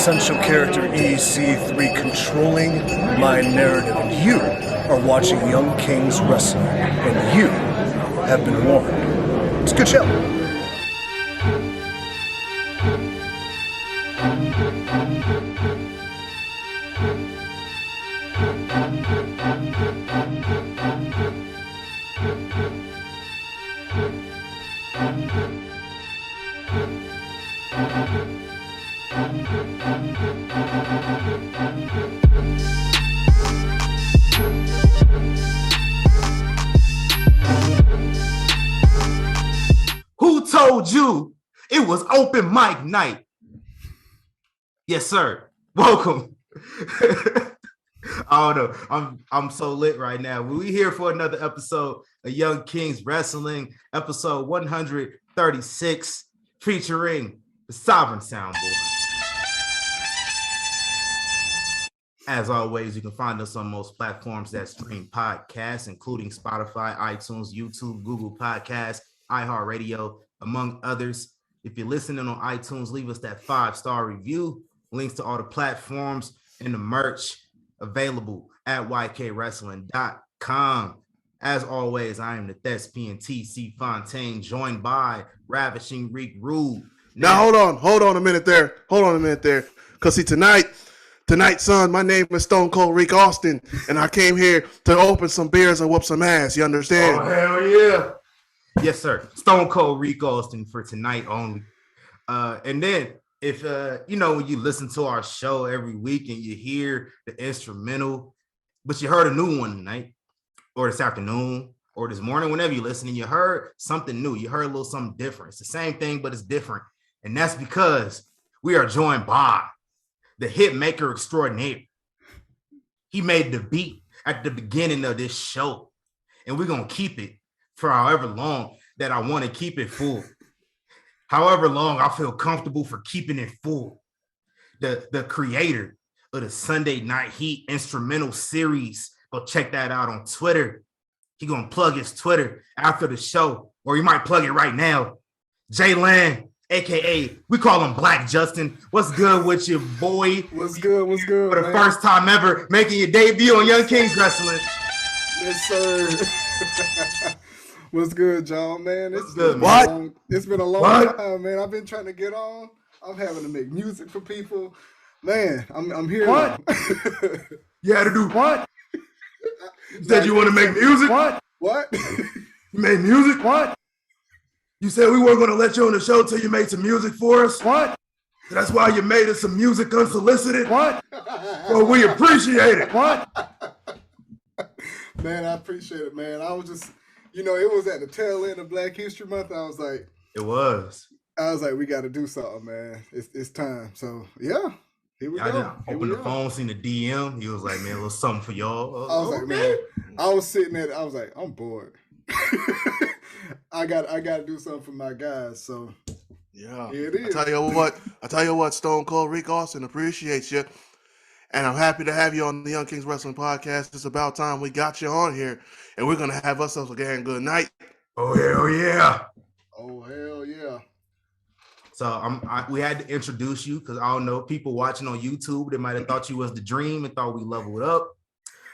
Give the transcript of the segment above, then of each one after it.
essential character EC3 controlling my narrative, and you are watching Young Kings Wrestling, and you have been warned. It's a good show. Who told you it was open mic night? Yes, sir. Welcome. I don't know. I'm so lit right now. We're here for another episode of Young Kings Wrestling, episode 136, featuring the Sovereign Soundboard. As always, you can find us on most platforms that stream podcasts, including Spotify, iTunes, YouTube, Google Podcasts, iHeartRadio, among others. If you're listening on iTunes, leave us that 5-star review. Links to all the platforms and the merch available at ykwrestling.com. As always, I am the Thespian TC Fontaine, joined by Ravishing Reek Rude. Now, hold on a minute there. Because see, tonight, son, my name is Stone Cold Rick Austin, and I came here to open some beers and whoop some ass. You understand? Oh, hell yeah. Yes, sir. Stone Cold Rick Austin for tonight only. And then if, when you listen to our show every week and you hear the instrumental, but you heard a new one tonight or this afternoon or this morning, whenever you listen and you heard something new, you heard a little something different. It's the same thing, but it's different. And that's because we are joined by the hit maker extraordinaire. He made the beat at the beginning of this show, and we're going to keep it for however long that I want to keep it full. However long I feel comfortable for keeping it full. The creator of the Sunday Night Heat instrumental series. Go check that out on Twitter. He gonna plug his Twitter after the show, or he might plug it right now. Jaylan, aka we call him Black Justin. What's good with you, boy? What's good? For the first time ever, making your debut on Young Kings Wrestling. Yes, sir. What's good, John, man? It's good, man. It's been a long time, man. I've been trying to get on. I'm having to make music for people. Man, I'm here. What? You had to do what? You said you want to make music? What? You made music? What? You said we weren't going to let you on the show till you made some music for us? What? That's why you made us some music unsolicited? What? Well, we appreciate it. What? Man, I appreciate it, man. I was just... it was at the tail end of Black History Month. I was like, we got to do something, man. It's time. So, yeah, here we go. I opened the phone, seen the DM. He was like, man, a little something for y'all. I was like, man, I was sitting there. I was like, I'm bored. I got to do something for my guys. So, yeah, here it is. I tell you what, Stone Cold Rick Austin appreciates you. And I'm happy to have you on the Young Kings Wrestling Podcast. It's about time we got you on here. And we're going to have ourselves a damn good night. Oh, hell yeah. Oh, hell yeah. So we had to introduce you because I don't know, people watching on YouTube, they might have thought you was the dream and thought we leveled up.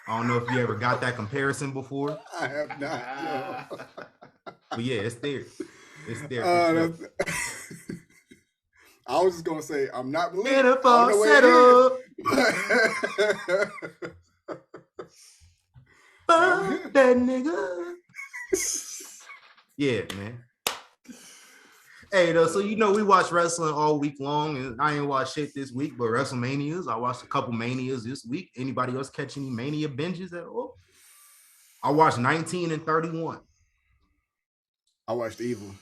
I don't know if you ever got that comparison before. I have not. No. But yeah, it's there. I was just going to say, I'm not believing. Beautiful setup. Fuck that nigga. Yeah, man. Hey, though, so we watch wrestling all week long, and I ain't watched shit this week, but WrestleManias. I watched a couple Manias this week. Anybody else catch any Mania binges at all? I watched 19 and 31. I watched Evil.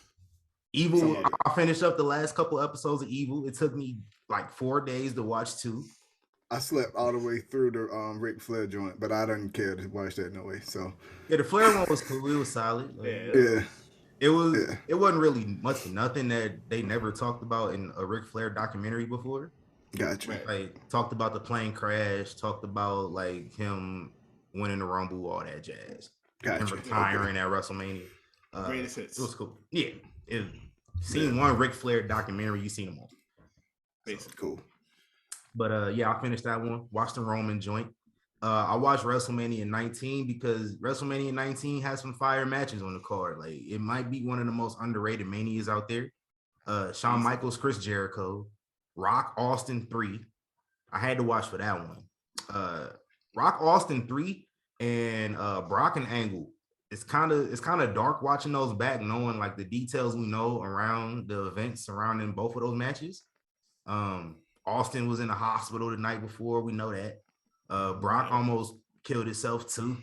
I finished up the last couple episodes of Evil. It took me like 4 days to watch 2. I slept all the way through the Ric Flair joint, but I didn't care to watch that no way. So yeah, the Flair one was cool. It was solid. Yeah. It wasn't really much of nothing that they never talked about in a Ric Flair documentary before. Gotcha. Like talked about the plane crash, talked about like him winning the Rumble, all that jazz. Gotcha. And retiring at WrestleMania. Greatest hits. It was cool. Yeah. Seen one Ric Flair documentary, you seen them all. Basically cool. But yeah, I finished that one. Watched the Roman joint. I watched WrestleMania 19 because WrestleMania 19 has some fire matches on the card. Like it might be one of the most underrated manias out there. Shawn Michaels, Chris Jericho, Rock Austin 3. I had to watch for that one. Rock Austin 3 and Brock and Angle. It's kind of dark watching those back, knowing like the details we know around the events surrounding both of those matches. Austin was in the hospital the night before. We know that. Brock almost killed himself too.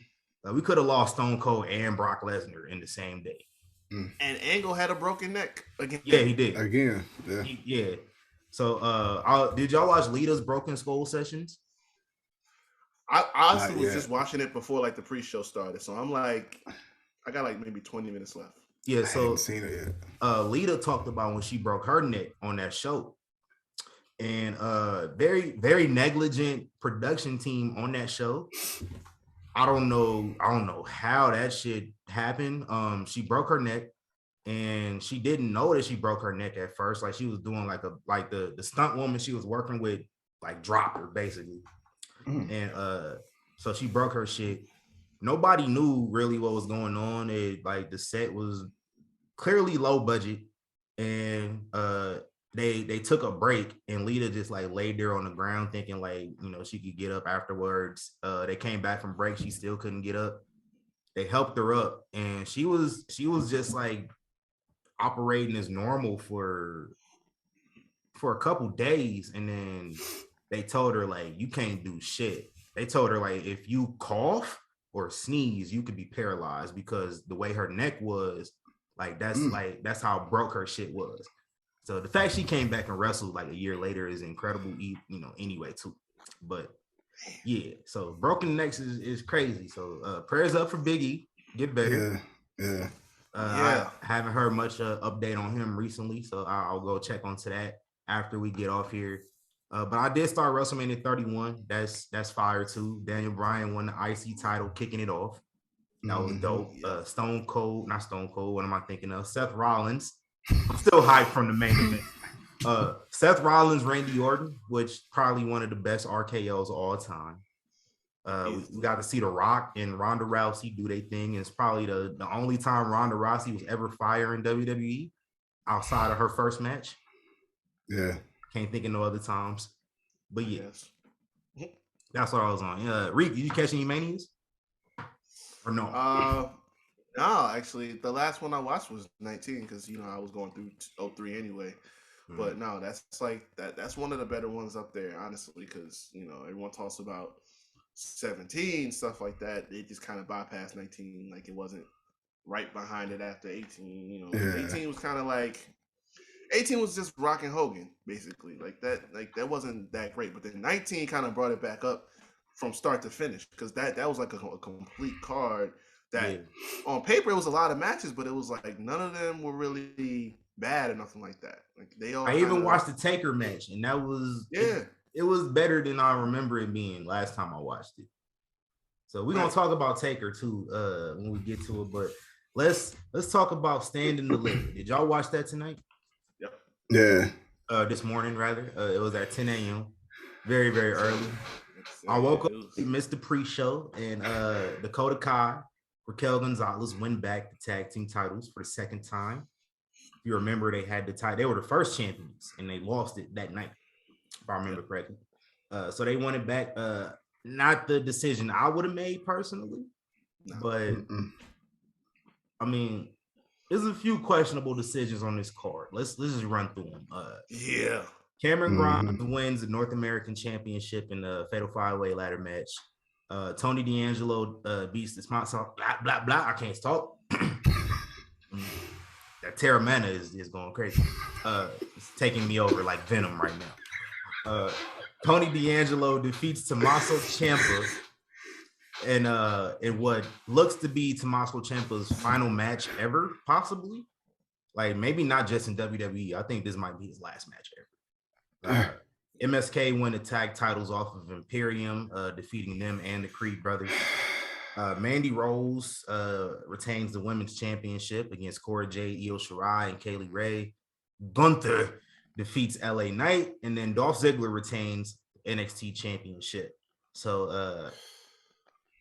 We could have lost Stone Cold and Brock Lesnar in the same day. And Angle had a broken neck again. Yeah, he did. Again. Yeah. Yeah. So did y'all watch Lita's Broken Skull sessions? I honestly was just watching it before like the pre-show started. So I'm like, I got like maybe 20 minutes left. Yeah, so I haven't seen it yet. Lita talked about when she broke her neck on that show. And very, very negligent production team on that show. I don't know how that shit happened. She broke her neck and she didn't know that she broke her neck at first. Like she was doing like the stunt woman she was working with, like dropped her basically. And so she broke her shit. Nobody knew really what was going on. Like the set was clearly low budget, and they took a break, and Lita just like laid there on the ground thinking like, you know, she could get up afterwards. They came back from break, she still couldn't get up. They helped her up, and she was just like operating as normal for a couple days, and then they told her like, you can't do shit. They told her like, if you cough or sneeze, you could be paralyzed, because the way her neck was, like that's how broke her shit was. So the fact she came back and wrestled like a year later is incredible, you know, anyway too. But yeah, so broken necks is crazy. So prayers up for Big E, get better. Yeah. I haven't heard much update on him recently, so I'll go check onto that after we get off here. But I did start WrestleMania 31. That's fire too. Daniel Bryan won the IC title, kicking it off. That was dope. Stone Cold, not Stone Cold. What am I thinking of? Seth Rollins. I'm still hyped from the main event. Seth Rollins, Randy Orton, which probably one of the best RKOs of all time. We got to see The Rock and Ronda Rousey do their thing. It's probably the only time Ronda Rousey was ever fired in WWE outside of her first match. Yeah. Can't think of no other times. But yes, that's what I was on. Reek, did you catch any manias? Or no? No, actually, the last one I watched was 19 because, you know, I was going through 03 anyway. But no, that's like that's one of the better ones up there, honestly, because, you know, everyone talks about 17, stuff like that. They just kind of bypassed 19, like it wasn't right behind it after 18. You know, 18 was kind of like 18 was just Rock and Hogan, basically. Like that wasn't that great. But then 19 kind of brought it back up from start to finish, because that was like a complete card that on paper it was a lot of matches, but it was like none of them were really bad or nothing like that. Like they all. I even watched the Taker match, and that was it was better than I remember it being last time I watched it. So we're gonna talk about Taker too when we get to it, but let's talk about Stand and Deliver. Did y'all watch that tonight? Yep. Yeah. This morning rather. It was at 10 a.m. Very, very early. I woke up, missed the pre-show, and Dakota Kai, Raquel Gonzalez win back the tag team titles for the second time. If you remember, they had the title. They were the first champions, and they lost it that night, if I remember correctly. So they won it back. Not the decision I would have made personally, but I mean, there's a few questionable decisions on this card. Let's just run through them. Cameron Grimes wins the North American Championship in the Fatal 5-Way ladder match. Tony Deangelo beats the sponsor. Blah blah blah. I can't talk. That Terramana is going crazy. It's taking me over like Venom right now. Tony Deangelo defeats Tommaso Ciampa in what looks to be Tommaso Ciampa's final match ever, possibly. Like maybe not just in WWE. I think this might be his last match ever. MSK won the tag titles off of Imperium, defeating them and the Creed brothers. Mandy Rose retains the women's championship against Cora Jade, Io Shirai, and Kaylee Ray. Gunther defeats LA Knight, and then Dolph Ziggler retains the NXT championship. So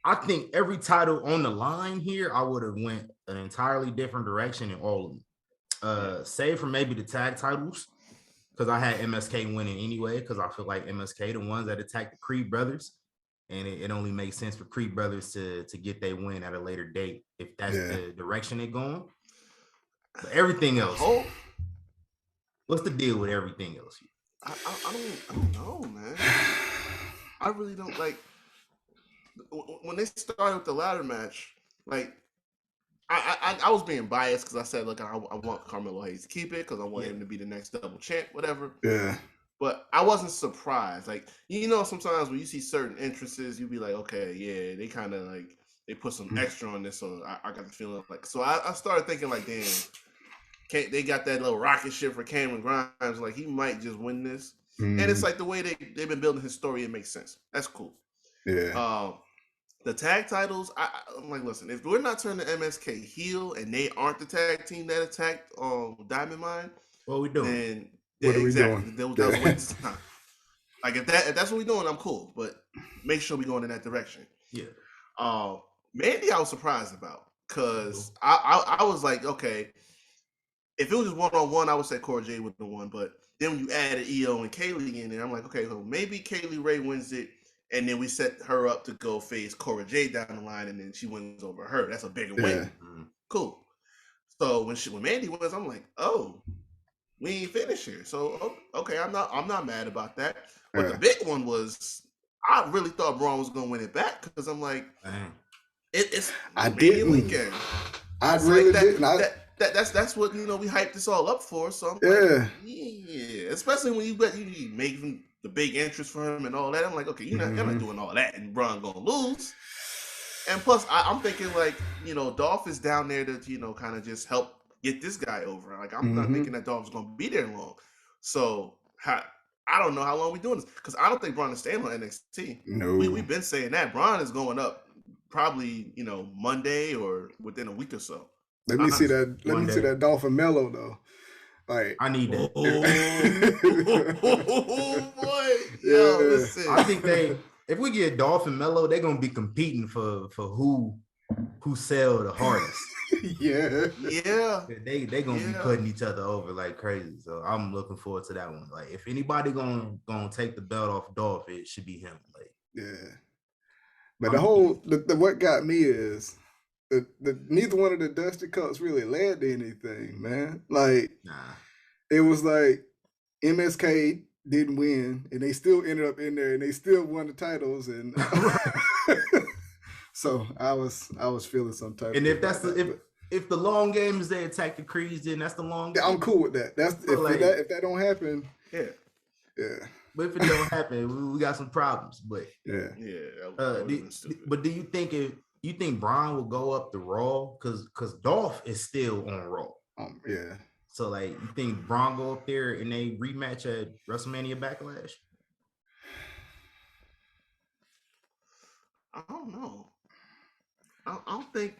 I think every title on the line here, I would have went an entirely different direction in all of them. Save for maybe the tag titles, because I had MSK winning anyway, because I feel like MSK the ones that attacked the Creed brothers, and it only makes sense for Creed brothers to get their win at a later date if that's the direction they're going. But everything else, what's the deal with everything else? I don't know, man. I really don't like when they started with the ladder match. Like, I was being biased because I said, look, I want Carmelo Hayes to keep it because I want him to be the next double champ, whatever. Yeah. But I wasn't surprised. Like, you know, sometimes when you see certain entrances, you be like, okay, yeah, they kind of like they put some extra on this, so I got the feeling like. So I started thinking like, damn. They got that little rocket ship for Cameron Grimes. Like, he might just win this. And it's like the way they've been building his story, it makes sense. That's cool. Yeah. The tag titles, I'm like, listen, if we're not turning MSK heel and they aren't the tag team that attacked Diamond Mine, what are we doing? Then what are we doing? That was a waste of time. Like, if that's what we're doing, I'm cool. But make sure we're going in that direction. Yeah. Mandy, I was surprised about because I was like, okay, if it was just one-on-one, I would say Cora Jade would have won. But then when you added Io and Kaylee in there, I'm like, okay, so maybe Kaylee Ray wins it, and then we set her up to go face Cora Jade down the line, and then she wins over her. That's a bigger win. Cool. So when Mandy wins, I'm like, oh, we ain't finished here. So okay, I'm not mad about that. But the big one was, I really thought Braun was gonna win it back because I'm like, it's Mania weekend. I really didn't. That's what, you know, we hyped this all up for. So I'm like, yeah, especially when you making the big interest for him and all that. I'm like, okay, you're not doing all that, and Braun gonna lose. And plus, I'm thinking like, you know, Dolph is down there to, you know, kind of just help get this guy over. Like, I'm not thinking that Dolph's gonna be there long. So I don't know how long we're doing this, because I don't think Braun is staying on NXT. No, we've been saying that Braun is going up probably, you know, Monday or within a week or so. Let me see that. Let me see that Dolphin Mello though. Like, I need that. Oh boy! Yo, listen. I think if we get Dolphin Mello, they're gonna be competing for who sell the hardest. Yeah. They gonna be putting each other over like crazy. So I'm looking forward to that one. Like, if anybody gonna take the belt off Dolph, it should be him. Like, but the what got me is. Neither one of the Dusty Cups really led to anything, man. Like, it was like MSK didn't win, and they still ended up in there, and they still won the titles, and so I was feeling some type. And if that's if the long game is they attack the Creeds, then that's the long game. I'm cool with that. That's if that don't happen. Yeah. But if it don't happen, we got some problems. But but do you think you think Braun will go up to Raw? Because Dolph is still on Raw. So, like, you think Braun go up there and they rematch at WrestleMania Backlash? I don't know. I don't think.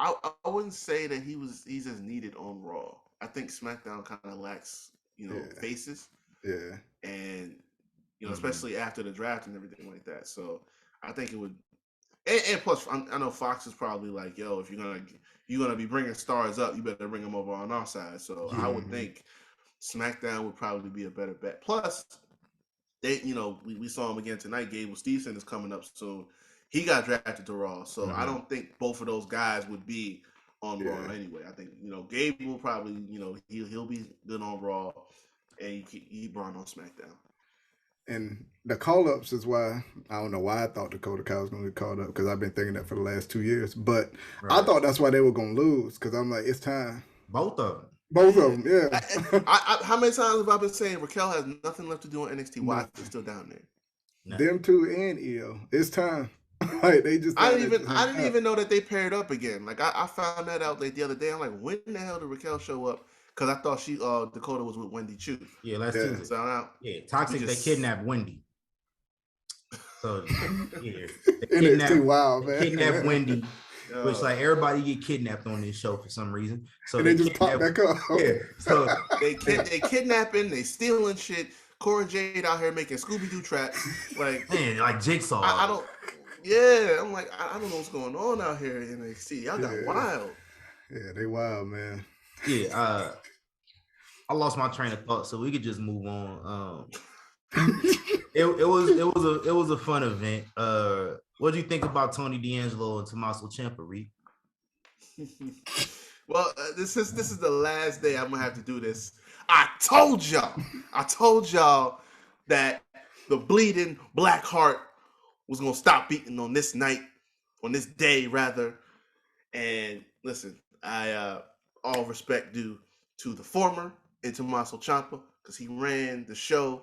I wouldn't say that he's as needed on Raw. I think SmackDown kind of lacks, you know, faces. Yeah. And, you know, especially after the draft and everything like that. So I think it would, and plus, I know Fox is probably like, yo, if you're gonna be bringing stars up, you better bring them over on our side. So I would think SmackDown would probably be a better bet. Plus, they, you know, we saw him again tonight. Gable Steveson is coming up soon. He got drafted to Raw, so I don't think both of those guys would be on Raw anyway. I think, you know, Gable will probably, you know, he'll be good on Raw, and he Braun on SmackDown. And the call-ups is why, I don't know why I thought Dakota Kai was going to get called up, because I've been thinking that for the last 2 years. But I thought that's why they were going to lose, because I'm like, it's time. Both of them, yeah. How many times have I been saying Raquel has nothing left to do on NXT? Why is she still down there? Them two and Io. It's time. Like, they just. I didn't even know that they paired up again. Like, I found that out like the other day. I'm like, when the hell did Raquel show up? Because I thought Dakota was with Wendy Chu. Yeah, last Tuesday. So Toxic. They kidnapped Wendy. So NXT, wow, man. Kidnapped Wendy, which like everybody get kidnapped on this show for some reason. So and they just pop back up. Yeah. So they kidnapping, they stealing shit. Cora Jade out here making Scooby-Doo traps. Like, man, like Jigsaw. I don't. Yeah, I'm like, I don't know what's going on out here in NXT. Y'all got wild. Yeah, they wild, man. Yeah, I lost my train of thought, so we could just move on. It was a fun event. What do you think about Tony Deangelo and Tommaso Ciampa, Reed? Well, this is the last day I'm gonna have to do this. I told y'all that the bleeding black heart was gonna stop beating on this day rather. And listen, I all respect due to the former and Tommaso Ciampa because he ran the show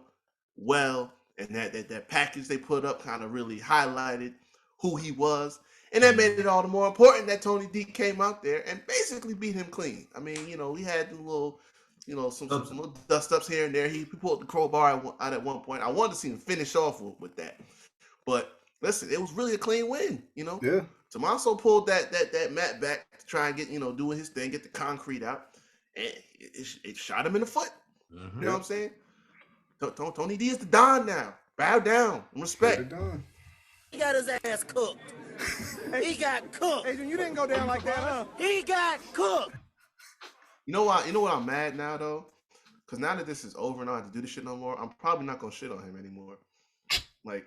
well, and that package they put up kind of really highlighted who he was. And that made it all the more important that Tony D came out there and basically beat him clean. I mean, we had the little, some little dust ups here and there. He pulled the crowbar out at one point. I wanted to see him finish off with that. But listen, it was really a clean win, Yeah. Tommaso pulled that mat back to try and get, doing his thing, get the concrete out. And it shot him in the foot. Mm-hmm. You know what I'm saying? Tony D is the Don now. Bow down and respect. He got his ass cooked. He got cooked. Adrian, you didn't go down like that, huh? He got cooked. You know what I'm mad now though? Because now that this is over and I don't have to do this shit no more, I'm probably not gonna shit on him anymore. Like,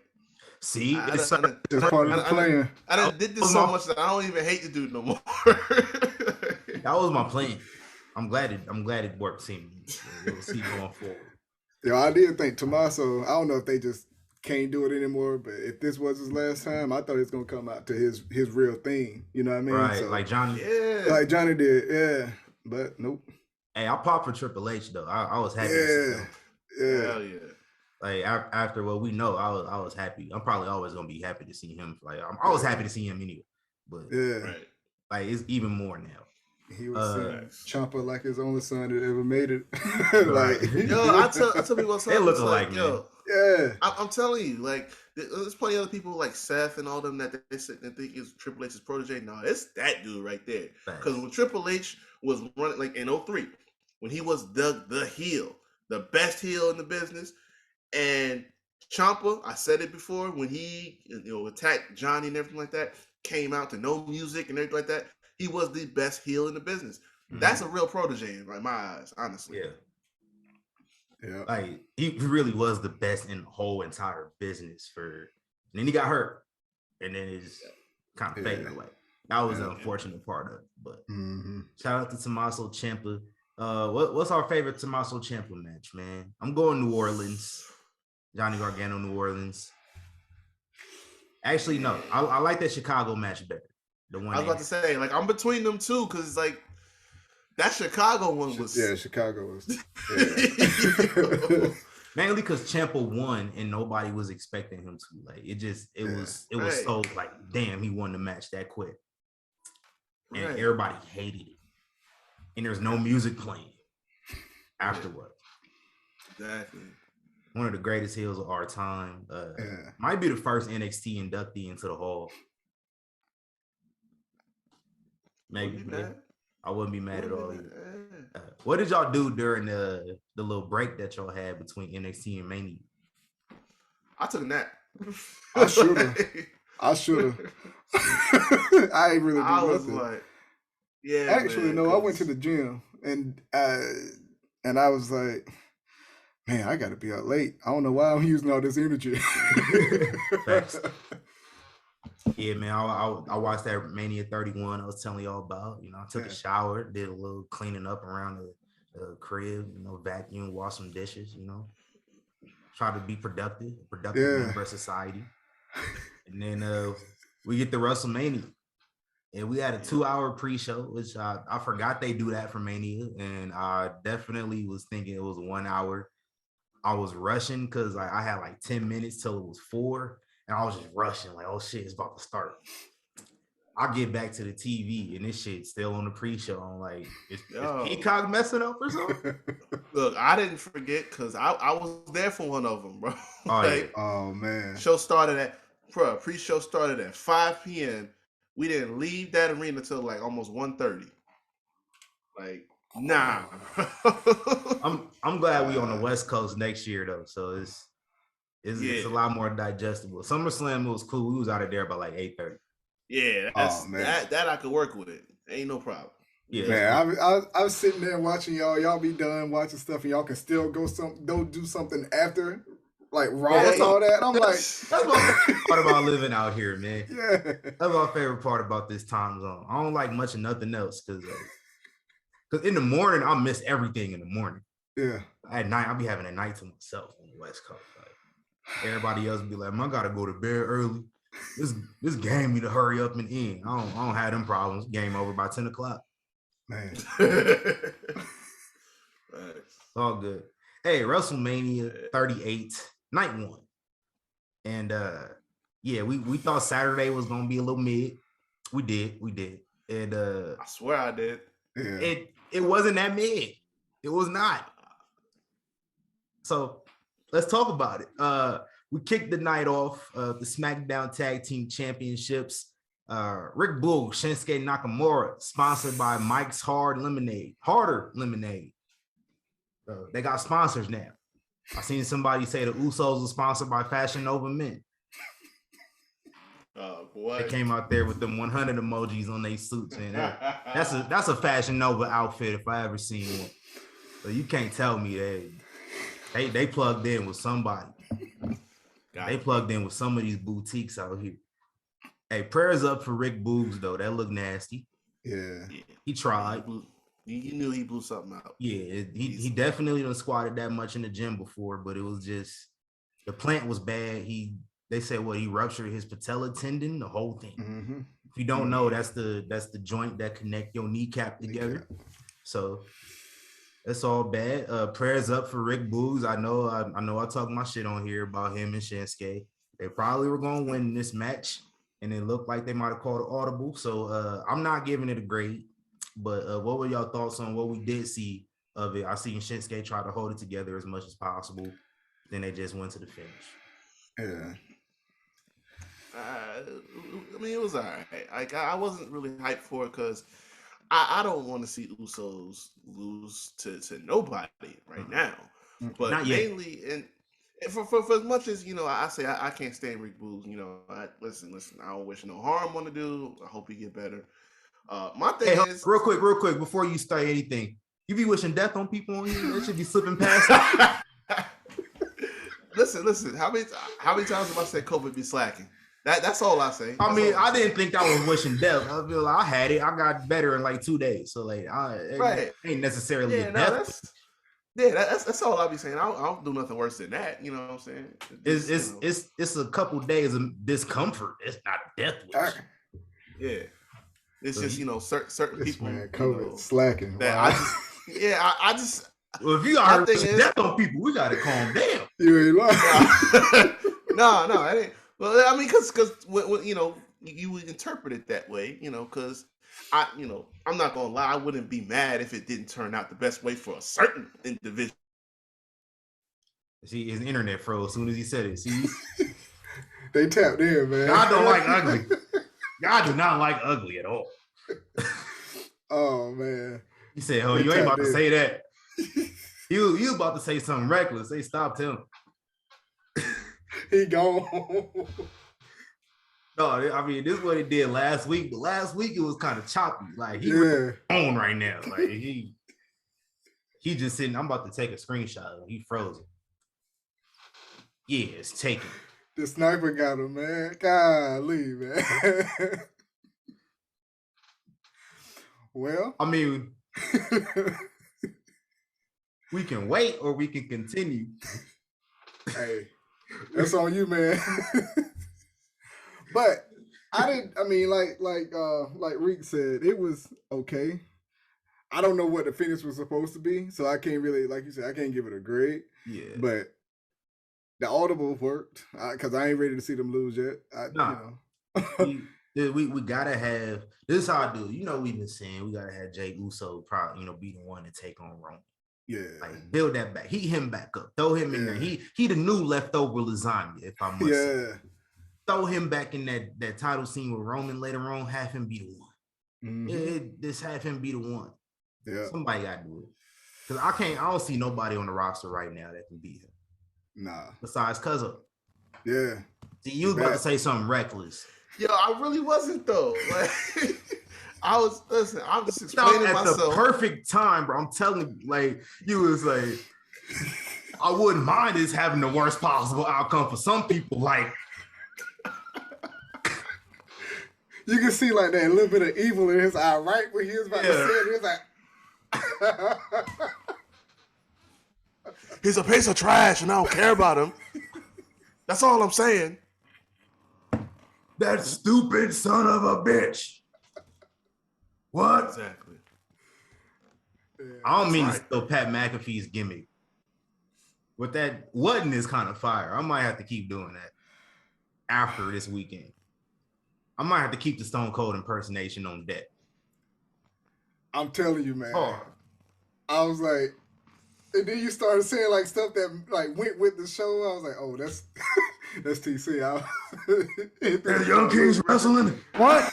see, it's part of the plan. I did this so much that I don't even hate the dude no more. That was my plan. I'm glad it worked. We'll see going forward. Yo, I did think Tommaso. I don't know if they just can't do it anymore, but if this was his last time, I thought he was gonna come out to his real thing. You know what I mean? Right, so, like Johnny. Yeah, like Johnny did. Yeah, but nope. Hey, I popped for Triple H though. I was happy. Yeah. Hell yeah. Like after what we know, I was happy. I'm probably always gonna be happy to see him. Like I'm always happy to see him anyway. But right. Like it's even more now. He was Champa like his only son that ever made it. Like, I tell people they look alike, yo, yeah. I'm telling you, like, there's plenty of other people like Seth and all them that they sit and think is Triple H's protege. No, it's that dude right there. Because when Triple H was running, like in 03, when he was the heel, the best heel in the business, and Champa, I said it before, when he attacked Johnny and everything like that, came out to no music and everything like that. He was the best heel in the business. Mm-hmm. That's a real protege in my eyes, honestly. Yeah. Like he really was the best in the whole entire business and then he got hurt. And then it's kind of faded away. That was the unfortunate part of it. But shout out to Tommaso Ciampa. What's our favorite Tommaso Ciampa match, man? I'm going New Orleans. Johnny Gargano, New Orleans. Actually, no. I like that Chicago match better. The one I was about to say, like, I'm between them two because, like, that Chicago one was. Yeah, Chicago was. Yeah. Mainly because Ciampa won and nobody was expecting him to. Like, it was so like, damn, he won the match that quick, and everybody hated it, and there's no music playing afterwards. Exactly. One of the greatest heels of our time. Might be the first NXT inductee into the Hall. Maybe. I wouldn't be mad at all either. What did y'all do during the little break that y'all had between NXT and Mania? I took a nap. I should have. I ain't really do nothing. Like, yeah. Actually, man, no, I went to the gym and I was like, man, I gotta be out late. I don't know why I'm using all this energy. Yeah, man, I watched that Mania 31 I was telling y'all about. I took a shower, did a little cleaning up around the crib, vacuum, wash some dishes, try to be productive member of society. And then we get to WrestleMania. And we had a 2-hour pre-show, which I forgot they do that for Mania. And I definitely was thinking it was 1 hour. I was rushing because I had like 10 minutes till it was 4. And I was just rushing, like, oh shit, it's about to start. I get back to the TV and this shit's still on the pre-show. I'm like, is Peacock messing up or something? Look, I didn't forget because I was there for one of them, bro. Oh man. Pre-show started at 5 p.m. We didn't leave that arena till like almost 1:30. Like, Nah. I'm glad we on the West Coast next year though, so it's a lot more digestible. SummerSlam was cool. We was out of there by like 8:30. Yeah, that I could work with. Ain't no problem. Yeah, man, I was sitting there watching y'all. Y'all be done watching stuff, and y'all can still go do something after, like Raw and all that. I'm like, that's my favorite part about living out here, man. Yeah, that's my favorite part about this time zone. I don't like much of nothing else because in the morning I miss everything in the morning. Yeah, at night I'll be having a night to myself on the West Coast. Like everybody else be like, I gotta go to bed early. This game need to hurry up and end. I don't have them problems. Game over by 10 o'clock. Man. All good. Hey, WrestleMania 38, night one. And we thought Saturday was gonna be a little mid. We did. And I swear I did. Yeah. It wasn't that mid. It was not. So let's talk about it. We kicked the night off the SmackDown Tag Team Championships. Rick Boogs, Shinsuke Nakamura, sponsored by Mike's Harder Lemonade. They got sponsors now. I seen somebody say the Usos are sponsored by Fashion Nova Men. Oh boy! They came out there with them 100 emojis on their suits, and that's a Fashion Nova outfit if I ever seen one. So you can't tell me they plugged in with somebody. They plugged in with some of these boutiques out here. Hey, prayers up for Rick Boogs though. That looked nasty. Yeah. He tried. You knew he blew something out. Yeah, he definitely done squatted that much in the gym before, but it was just the plant was bad. They said he ruptured his patella tendon, the whole thing. Mm-hmm. If you don't know, that's the joint that connect your kneecap together. So that's all bad. Prayers up for Rick Boogs. I know I talk my shit on here about him and Shinsuke. They probably were gonna win this match, and it looked like they might have called an audible. So I'm not giving it a grade. But what were y'all thoughts on what we did see of it? I seen Shinsuke try to hold it together as much as possible. Then they just went to the finish. Yeah. I mean, it was all right. Like I wasn't really hyped for it because I don't want to see Usos lose to nobody right now. But not yet. mainly, and for as much as I say I can't stand Rick Boogs. Listen. I don't wish no harm on the dude. I hope he get better. My thing is real quick before you start anything, you be wishing death on people on here. That should be slipping past. Listen. How many times have I said COVID be slacking? That's all I say. I didn't think that was wishing death. I feel like I had it. I got better in like 2 days. So like, it ain't necessarily a death. That's all I'll be saying. I don't do nothing worse than that. You know what I'm saying? It's a couple days of discomfort. It's not a death wish. Yeah. It's just certain people. Man, COVID slacking. That wow. I just. Well, if you are death on people, we gotta calm down. You ain't lying. No, it ain't. Well, I mean, because you would interpret it that way, because I'm not gonna lie, I wouldn't be mad if it didn't turn out the best way for a certain individual. See, his internet froze as soon as he said it. See, they tapped in, man. God don't like ugly. God do not like ugly at all. Oh man. He said, "Oh, you ain't about to say that." You was about to say something reckless. They stopped him. He gone. No, I mean, this is what he did last week, but last week it was kind of choppy. Like he on right now. Like he just sitting. I'm about to take a screenshot of him. He frozen. Yeah, it's taken. The sniper got him, man. Golly, man. Well, I mean, we can wait or we can continue. Hey, that's on you, man. But like Reek said, it was okay. I don't know what the finish was supposed to be, so I can't really, like you said, I can't give it a grade. Yeah. But the audible worked because I ain't ready to see them lose yet. We gotta have this. Is how I do. We've been saying we gotta have Jey Uso probably be the one to take on Roman. Yeah, like build that back, heat him back up, throw him in there. He the new leftover lasagna, if I must say. Throw him back in that title scene with Roman later on. Have him be the one. Mm-hmm. Just have him be the one. Yeah. Somebody got to do it. Because I don't see nobody on the roster right now that can beat him. Nah. Besides Cuzzo. Yeah. See, you was about to say something reckless. Yo, I really wasn't though. Like, I'm just explaining at myself. The perfect time, bro. I'm telling you, like, you was like, I wouldn't mind this having the worst possible outcome for some people. Like, you can see like that little bit of evil in his eye, right? When he was about to say it, he was like, he's a piece of trash and I don't care about him. That's all I'm saying. That stupid son of a bitch. What? Exactly. I don't mean to steal Pat McAfee's gimmick. With that, wasn't this kind of fire? I might have to keep doing that after this weekend. I might have to keep the Stone Cold impersonation on deck. I'm telling you, man. Oh. I was like, and then you started saying like stuff that like went with the show. I was like, oh, that's that's TC. Young Kings Wrestling. What?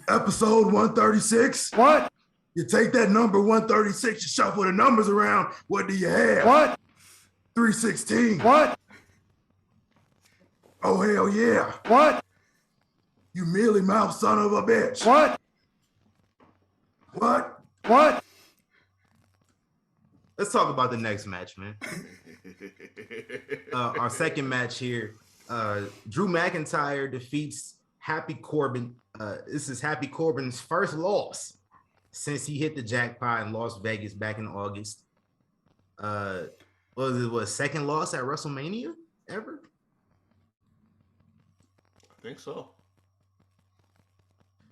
Episode 136. What? You take that number 136, you shuffle the numbers around. What do you have? What? 316. What? Oh, hell yeah. What? You mealy mouth son of a bitch. What? What? What? Let's talk about the next match, man. Our second match here. Drew McIntyre defeats Happy Corbin. This is Happy Corbin's first loss since he hit the jackpot in Las Vegas back in August. Was it second loss at WrestleMania ever? I think so.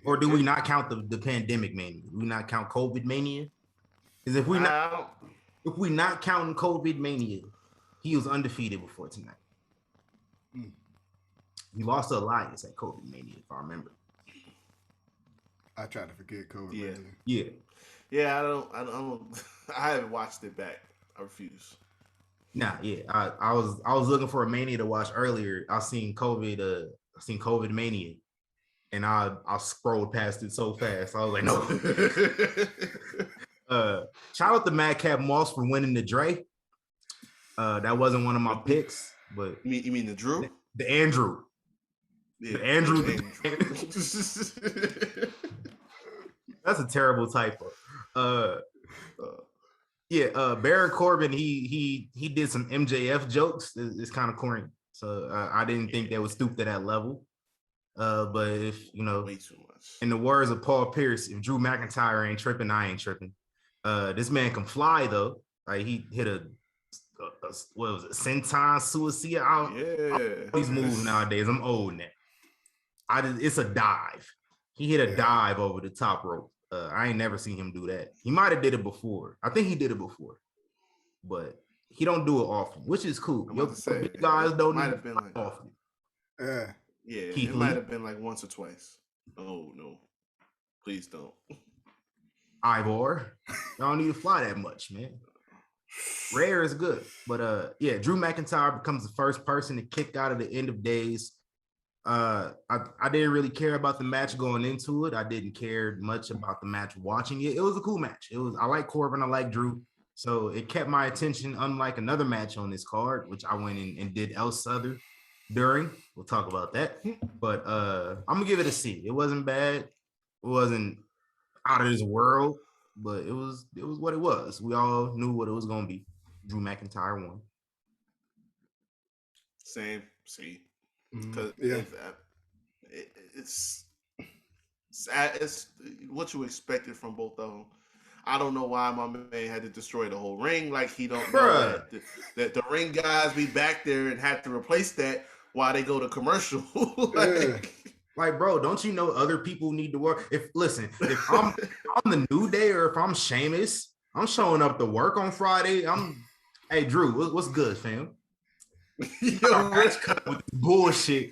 Or do we not count the pandemic mania? Do we not count COVID mania? Because if we not counting COVID mania, he was undefeated before tonight. He lost to Elias at COVID mania, if I remember. I try to forget COVID. Yeah. Mania. Yeah. Yeah, I don't I haven't watched it back. I refuse. Nah, yeah. I was looking for a mania to watch earlier. I seen COVID mania. And I scrolled past it so fast. I was like, no. Shout out to Madcap Moss for winning the Dre. That wasn't one of my picks, but you mean the Drew? The Andrew. Yeah, the Andrew. That's a terrible typo. Baron Corbin, he did some MJF jokes. It's kind of corny. So I didn't think they would stoop to that level. But if way too much. In the words of Paul Pierce, if Drew McIntyre ain't tripping, I ain't tripping. This man can fly though. Like he hit a what was it, senton suicide? Yeah, these moves nowadays. I'm old now. It's a dive. He hit a dive over the top rope. I ain't never seen him do that. He might have did it before. I think he did it before, but he don't do it often, which is cool. Big guys don't might have been like often. Yeah, it might have been like once or twice. Oh no, please don't. Ivor, y'all don't need to fly that much, man. Rare is good, but Drew McIntyre becomes the first person to kick out of the End of Days. I didn't really care about the match going into it. I didn't care much about the match watching it. It was a cool match. I like Corbin, I like Drew, so it kept my attention. Unlike another match on this card, which I went in and did El Southern during. We'll talk about that. But I'm gonna give it a C. It wasn't bad. It wasn't out of this world, but it was what it was. We all knew what it was gonna be. Drew McIntyre won. Same C. Because it's what you expected from both of them. I don't know why my man had to destroy the whole ring. Like he don't know that the ring guys be back there and had to replace that while they go to commercial. Like, bro, don't you know other people need to work? If I'm the New Day or if I'm Sheamus, I'm showing up to work on Friday. Hey Drew, what's good, fam? With bullshit.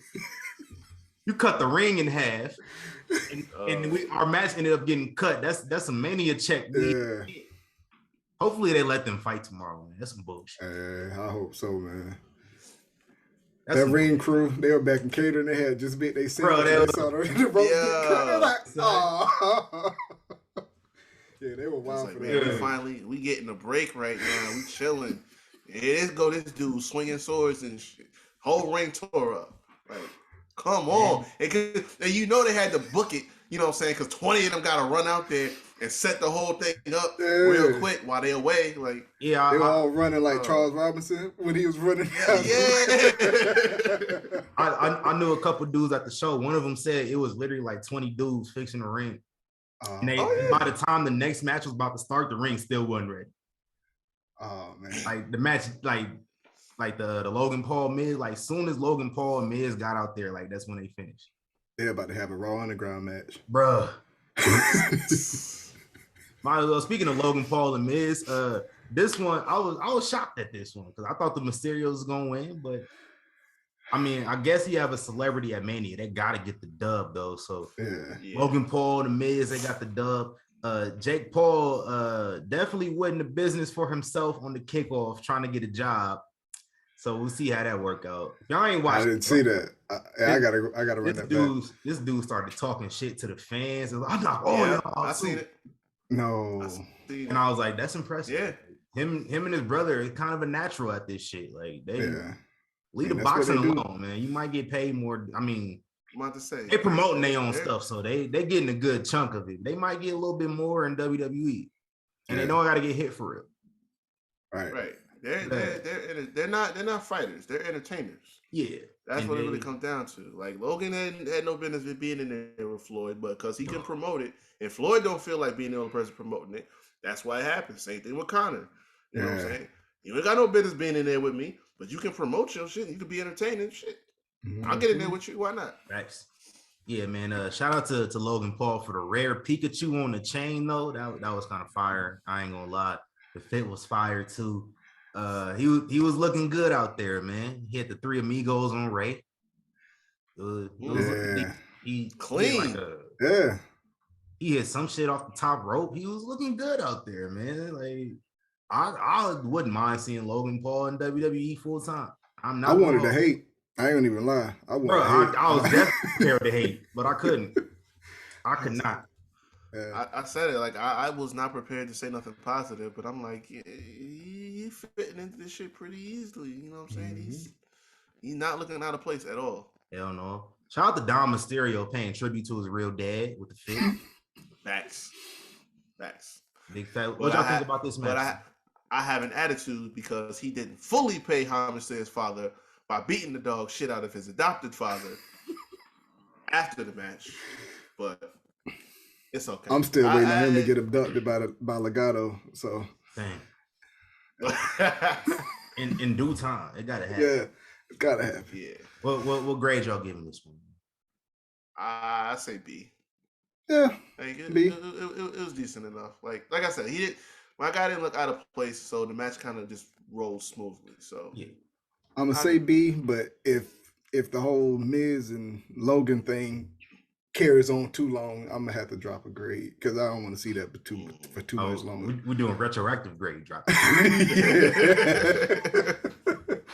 You cut the ring in half, and our match ended up getting cut. That's a mania check. Yeah. Hopefully they let them fight tomorrow, man. That's some bullshit. I hope so, man. That ring crew, they were back in catering. They had just bit they saw the rope. They're like, oh. Yeah, they were wild for man, that. we getting a break right now. We chilling. And let's go. This dude swinging swords and shit. Whole ring tore up. Like, come on. And you know they had to book it. You know what I'm saying? Because 20 of them got to run out there and set the whole thing up real quick while they away. Like, they were all running like Charles Robinson when he was running. Yeah. I knew a couple dudes at the show. One of them said it was literally like 20 dudes fixing the ring. And by the time the next match was about to start, the ring still wasn't ready. Oh man! Like the match, like the Logan Paul Miz. Like soon as Logan Paul and Miz got out there, like that's when they finished. They're about to have a Raw Underground match, bruh. Speaking of Logan Paul and Miz, this one I was shocked at this one because I thought the Mysterios was gonna win, but I mean, I guess you have a celebrity at Mania. They got to get the dub, though. So Logan Paul, the Miz, they got the dub. Jake Paul definitely wasn't the business for himself on the kickoff trying to get a job. So we'll see how that work out. If y'all ain't watching, I didn't see that. I gotta run that back. This dude started talking shit to the fans. I'm not y'all. I seen it. No. And I was like, that's impressive. Yeah. Him and his brother is kind of a natural at this shit. Like they leave the boxing alone, man. You might get paid more. I mean, I'm about to say they promoting their own stuff, so they getting a good chunk of it. They might get a little bit more in WWE, and they don't got to get hit for real. Right. They're not fighters. They're entertainers. Yeah, that's what it really comes down to. Like Logan had no business with being in there with Floyd, but because he can promote it, and Floyd don't feel like being the only person promoting it. That's why it happens. Same thing with Connor. You know what I'm saying? You ain't got no business being in there with me, but you can promote your shit. You can be entertaining. Shit, I'll get in there with you. Why not? Nice. Yeah, man. Shout out to Logan Paul for the rare Pikachu on the chain, though. That was kind of fire. I ain't gonna lie. The fit was fire too. He was looking good out there, man. He had the three amigos on Ray. He clean. He had some shit off the top rope. He was looking good out there, man. Like I wouldn't mind seeing Logan Paul in WWE full time. I wanted to hate. I ain't even lie. I was definitely prepared to hate, but I couldn't. I could not. I said it like I was not prepared to say nothing positive, but I'm like, he's fitting into this shit pretty easily. You know what I'm saying? He's not looking out of place at all. Hell no. Shout out to Dom Mysterio paying tribute to his real dad with the fit. Facts. Big fat. What y'all think about this match? But I have an attitude because he didn't fully pay homage to his father by beating the dog shit out of his adopted father after the match. But it's okay. I'm still waiting on him to get abducted by Legato. So in due time, it gotta happen. Yeah, it's gotta happen. Yeah. What grade y'all giving this one? I say B. Yeah, B. It was decent enough. Like I said, my guy didn't look out of place, so the match kind of just rolled smoothly. So yeah, I'm gonna say B. But if the whole Miz and Logan thing carries on too long, I'm gonna have to drop a grade because I don't want to see that for too much longer. We're doing retroactive grade drop.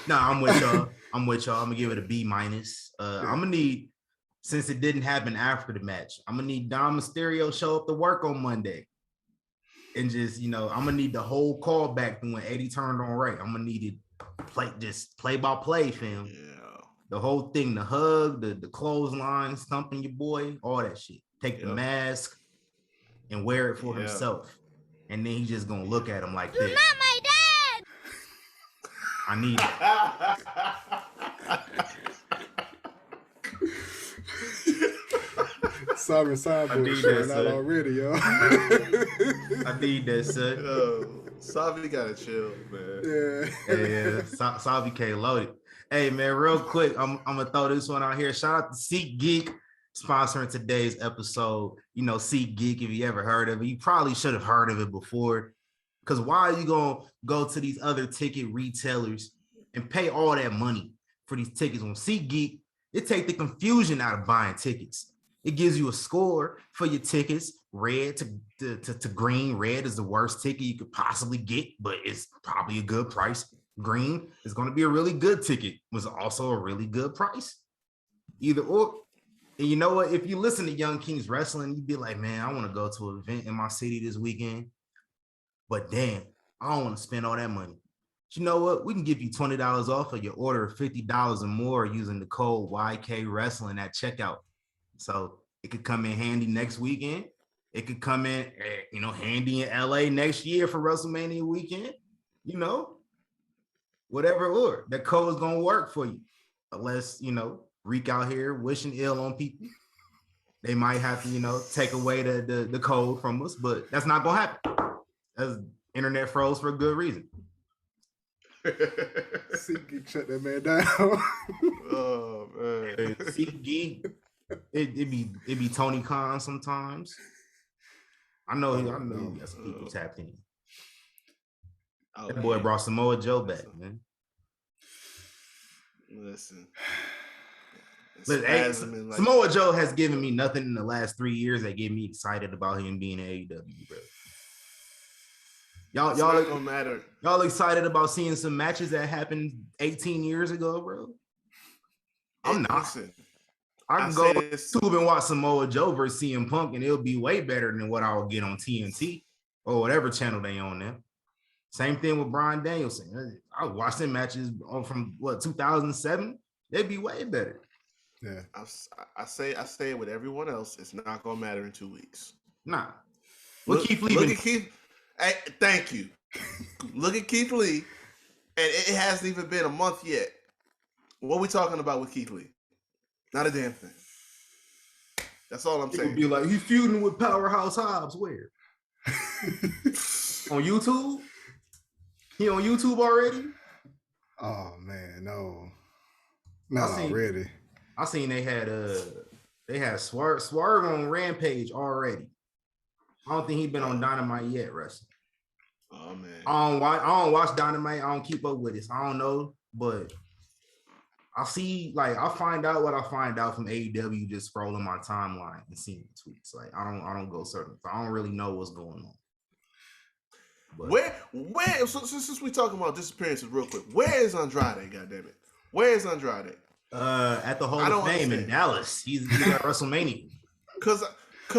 Nah, I'm with y'all. I'm gonna give it a B minus. I'm gonna need, since it didn't happen after the match, I'm gonna need Dom Mysterio show up to work on Monday. And just, I'm gonna need the whole call back when Eddie turned on Ray. I'm gonna need it play by play, fam. Yeah. The whole thing, the hug, the clothesline, stumping your boy, all that shit. Take the mask and wear it for himself. And then he's just gonna look at him like this. You're not my dad! I need it. Sorry, Cyborg showing out already, yo. I need that, son. Savi gotta chill, man. Yeah. Savi can't load it. Hey, man, real quick, I'm gonna throw this one out here. Shout out to SeatGeek sponsoring today's episode. SeatGeek, if you ever heard of it, you probably should have heard of it before. Because why are you gonna go to these other ticket retailers and pay all that money for these tickets on SeatGeek? It take the confusion out of buying tickets. It gives you a score for your tickets, red to green. Red is the worst ticket you could possibly get, but it's probably a good price. Green is going to be a really good ticket, was also a really good price. Either or. And you know what? If you listen to Young Kings Wrestling, you'd be like, man, I want to go to an event in my city this weekend. But damn, I don't want to spend all that money. But you know what? We can give you $20 off of your order of $50 or more using the code YK Wrestling at checkout. So it could come in handy next weekend. It could come in, handy in LA next year for WrestleMania weekend. Whatever order. That code is going to work for you. Unless, Reek out here wishing ill on people. They might have to, take away the code from us, but that's not going to happen. That's internet froze for a good reason. SeatGeek shut that man down. Oh man, SeatGeek. It be Tony Khan sometimes. I know he got some people tapped in. That boy brought Samoa Joe back, man. Listen. Samoa Joe has given me nothing in the last 3 years that get me excited about him being in AEW, bro. Y'all gonna matter. Y'all excited about seeing some matches that happened 18 years ago, bro? I'm not. Listen, I can go YouTube and watch Samoa Joe versus CM Punk, and it'll be way better than what I will get on TNT or whatever channel they on there. Same thing with Bryan Danielson. I watched them matches from 2007. They'd be way better. Yeah, I say it with everyone else. It's not gonna matter in 2 weeks. Nah. Look at Keith. Hey, thank you. Look at Keith Lee, and it hasn't even been a month yet. What are we talking about with Keith Lee? Not a damn thing. That's all I'm saying. Be like, he's feuding with Powerhouse Hobbs. Where? On YouTube? He on YouTube already? Oh man, no. Not already. I seen they had Swerve on Rampage already. I don't think he's been on Dynamite yet, wrestling. Oh man. I don't watch Dynamite. I don't keep up with it. So I don't know, but I find out what I find out from AEW just scrolling my timeline and seeing tweets. Like I don't go certain. So I don't really know what's going on. But where so since we talking about disappearances real quick, where is Andrade? Goddammit. Where is Andrade? At the Hall of Fame in Dallas. He's at WrestleMania. Because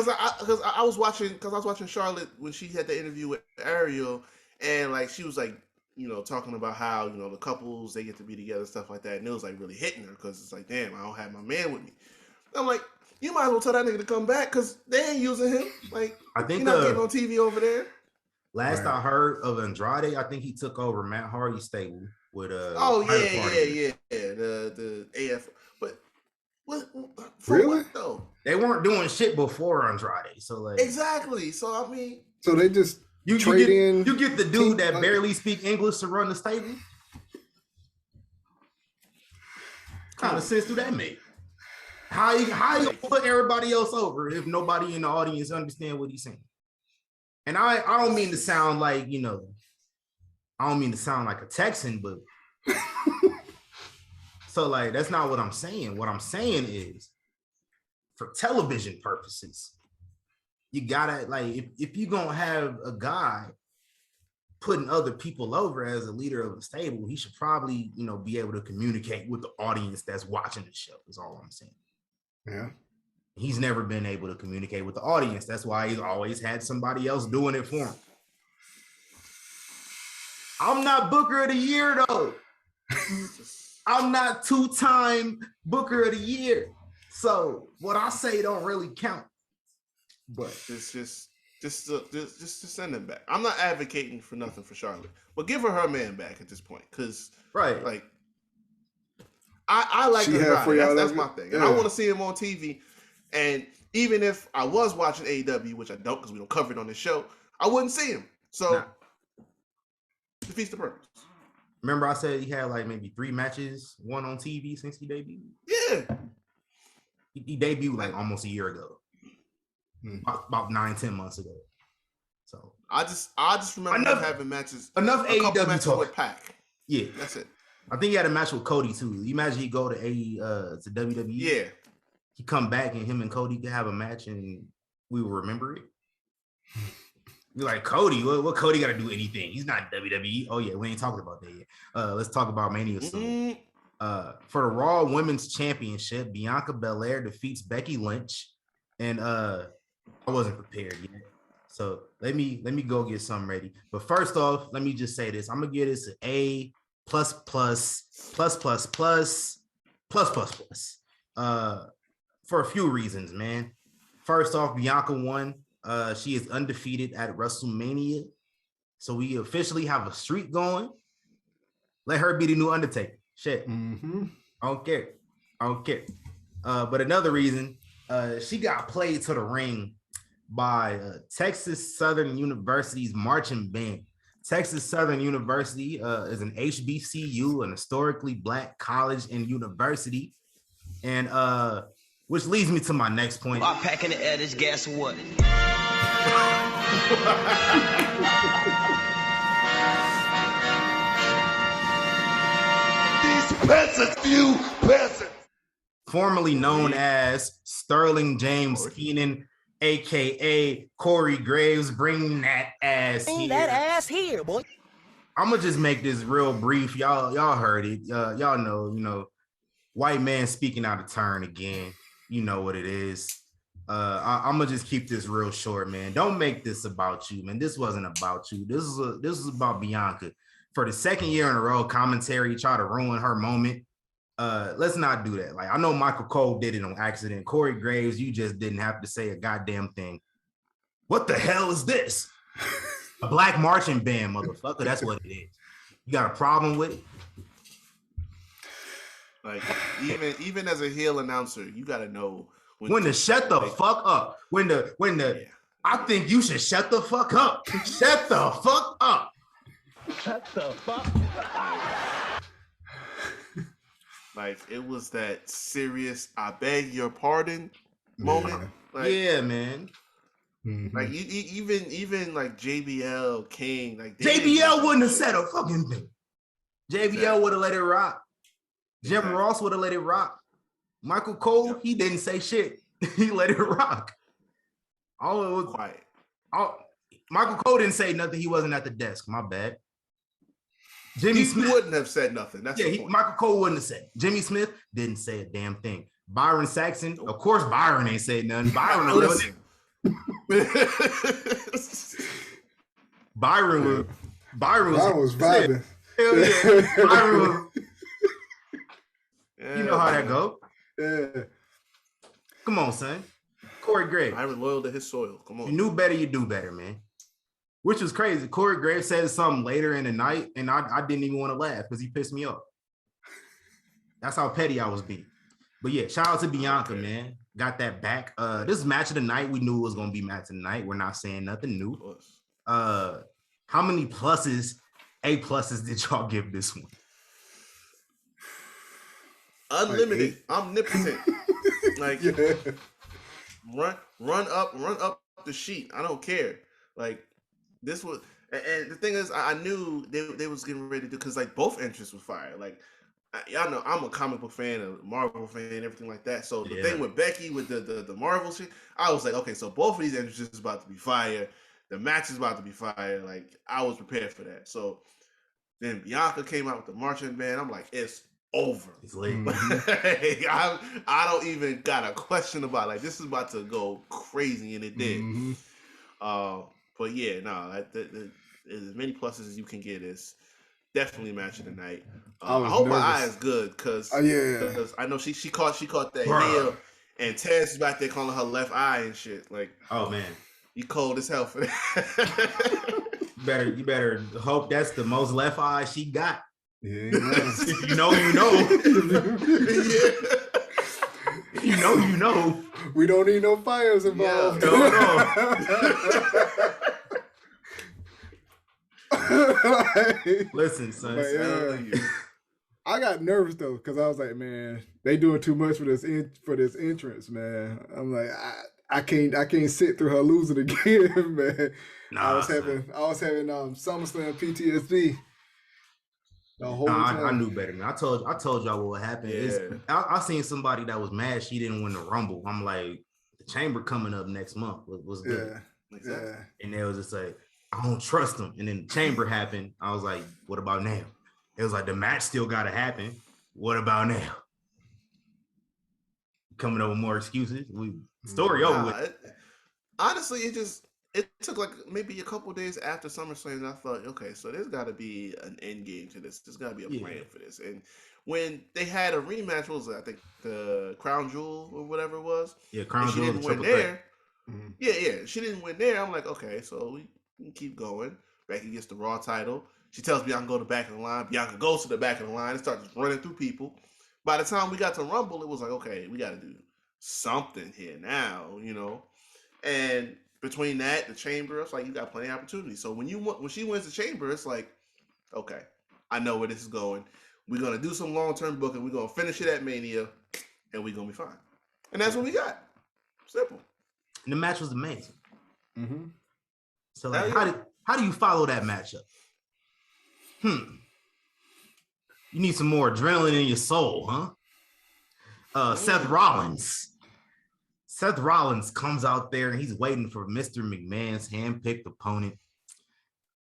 I was watching Charlotte when she had the interview with Ariel, and like she was like, talking about how the couples they get to be together, stuff like that, and it was like really hitting her because it's like, damn, I don't have my man with me. I'm like, you might as well tell that nigga to come back because they ain't using him. Like, I think he's not getting on TV over there. Last I heard of Andrade, I think he took over Matt Hardy's stable with the AF. But what really? What, though? They weren't doing shit before Andrade, so like exactly. So I mean, so they just you get the dude that barely speak English to run the stable. Kind of sense do that make? How you put everybody else over if nobody in the audience understand what he's saying? And I don't mean to sound like I don't mean to sound like a Texan, but so like that's not what I'm saying. What I'm saying is, for television purposes, you gotta if you're gonna have a guy putting other people over as a leader of a stable, he should probably be able to communicate with the audience that's watching the show. Is all I'm saying. Yeah. He's never been able to communicate with the audience. That's why he's always had somebody else doing it for him. I'm not Booker of the Year though. I'm not 2-time Booker of the Year. So what I say don't really count. But just send him back. I'm not advocating for nothing for Charlotte, but give her man back at this point, because like I like her. That's my thing, and I want to see him on TV. And even if I was watching AEW, which I don't because we don't cover it on this show, I wouldn't see him. So defeats the purpose. Remember I said he had like maybe 3 matches, one on TV since he debuted? Yeah. He debuted like almost a year ago. About 9-10 months ago. So I just remember him having matches. Enough AEW talk with Pac. Yeah. That's it. I think he had a match with Cody too. You imagine he go to WWE. Yeah. He come back and him and Cody could have a match and we will remember it. You're like, Cody, what Cody got to do anything? He's not WWE. Oh yeah, we ain't talking about that yet. Let's talk about Mania soon. For the Raw Women's Championship, Bianca Belair defeats Becky Lynch, and I wasn't prepared yet, so let me go get something ready. But first off, let me just say this: I'm gonna give this an A plus plus plus plus plus plus plus plus for a few reasons, man. First off, Bianca won. She is undefeated at WrestleMania, so we officially have a streak going. Let her be the new Undertaker. Shit. I don't care. But another reason, she got played to the ring by Texas Southern University's marching band. Texas Southern University is an HBCU, an historically Black college and university. And which leads me to my next point. I'm packing the air, this gas or what? You peasants. Formerly known as Sterling James Keenan, aka Corey Graves, bring that ass here. Bring that ass here, boy. I'm gonna just make this real brief. Y'all heard it. Y'all know, white man speaking out of turn again. You know what it is. I'm gonna just keep this real short, man. Don't make this about you, man. This wasn't about you. This is about Bianca. For the second year in a row, commentary try to ruin her moment. Let's not do that. Like, I know Michael Cole did it on accident. Corey Graves, you just didn't have to say a goddamn thing. What the hell is this? A black marching band, motherfucker. That's what it is. You got a problem with it? Like, even as a heel announcer, you gotta know when to shut the fuck up. When the I think you should shut the fuck up. Shut the fuck up. Shut the fuck up. Like, it was that serious I beg your pardon moment. Like, yeah, man. Like, even like JBL King, like JBL wouldn't have said a fucking thing. JBL would have let it rock. Jim Ross would have let it rock. Michael Cole, he didn't say shit. He let it rock. All it was quiet. Michael Cole didn't say nothing. He wasn't at the desk. My bad. Jimmy Smith wouldn't have said nothing. That's the point. Michael Cole wouldn't have said. Jimmy Smith didn't say a damn thing. Byron Saxon, of course, Byron ain't said nothing. Byron was vibing. Hell yeah. Byron was, you know how that go. Yeah. Come on, son. Corey Graves. Byron loyal to his soil. Come on. You knew better, you do better, man. Which was crazy. Corey Graves said something later in the night, and I didn't even want to laugh because he pissed me off. That's how petty I was being. But yeah, shout out to Bianca, man. Got that back. This match of the night, we knew it was going to be match of the night. We're not saying nothing new. How many pluses, A pluses, did y'all give this one? Unlimited, omnipotent. Like, run up the sheet. I don't care. Like, this was, and the thing is, I knew they was getting ready to do, because like both entrances was fire. Like, y'all know I'm a comic book fan, a Marvel fan, everything like that. So the thing with Becky with the Marvel shit, I was like, okay, so both of these entrances is about to be fire. The match is about to be fire. Like, I was prepared for that. So then Bianca came out with the marching band. I'm like, it's over. It's late. I don't even got a question about it. Like, this is about to go crazy, and it did. But yeah, no, as many pluses as you can get is definitely match of the night. I hope my eye is good because I know she caught that heel, and Taz is back there calling her left eye and shit. Like, oh man, you cold as hell for that. You better hope that's the most left eye she got. Yeah, if you know, you know. You know. We don't need no fires involved. Listen, son. I got nervous though, because I was like, man, they doing too much for this entrance, man. I'm like, I can't sit through her losing again, man. I was having SummerSlam PTSD. The whole time. I knew better, man. I told y'all what happened. Yeah. I seen somebody that was mad she didn't win the Rumble. I'm like, the Chamber coming up next month was good. Yeah. And they was just like, I don't trust them. And then the Chamber happened. I was like, what about now? It was like, the match still got to happen. What about now? Coming up with more excuses. Story over with. Honestly, it took like maybe a couple days after SummerSlam, and I thought, okay, so there's got to be an end game to this. There's got to be a plan for this. And when they had a rematch, what was it? I think the Crown Jewel or whatever it was. Yeah, Crown Jewel. She didn't win there. She didn't win there. I'm like, okay, so we can keep going. Becky gets the Raw title. She tells Bianca to go to the back of the line. Bianca goes to the back of the line and starts running through people. By the time we got to Rumble, it was like, okay, we got to do something here now, And between that, the Chamber, it's like you got plenty of opportunities. So when she wins the Chamber, it's like, okay, I know where this is going. We're gonna do some long-term booking. We're gonna finish it at Mania, and we're gonna be fine. And that's what we got. Simple. And the match was amazing. Mm-hmm. So like, how do you follow that matchup? You need some more adrenaline in your soul, huh? Seth Rollins. Seth Rollins comes out there and he's waiting for Mr. McMahon's handpicked opponent.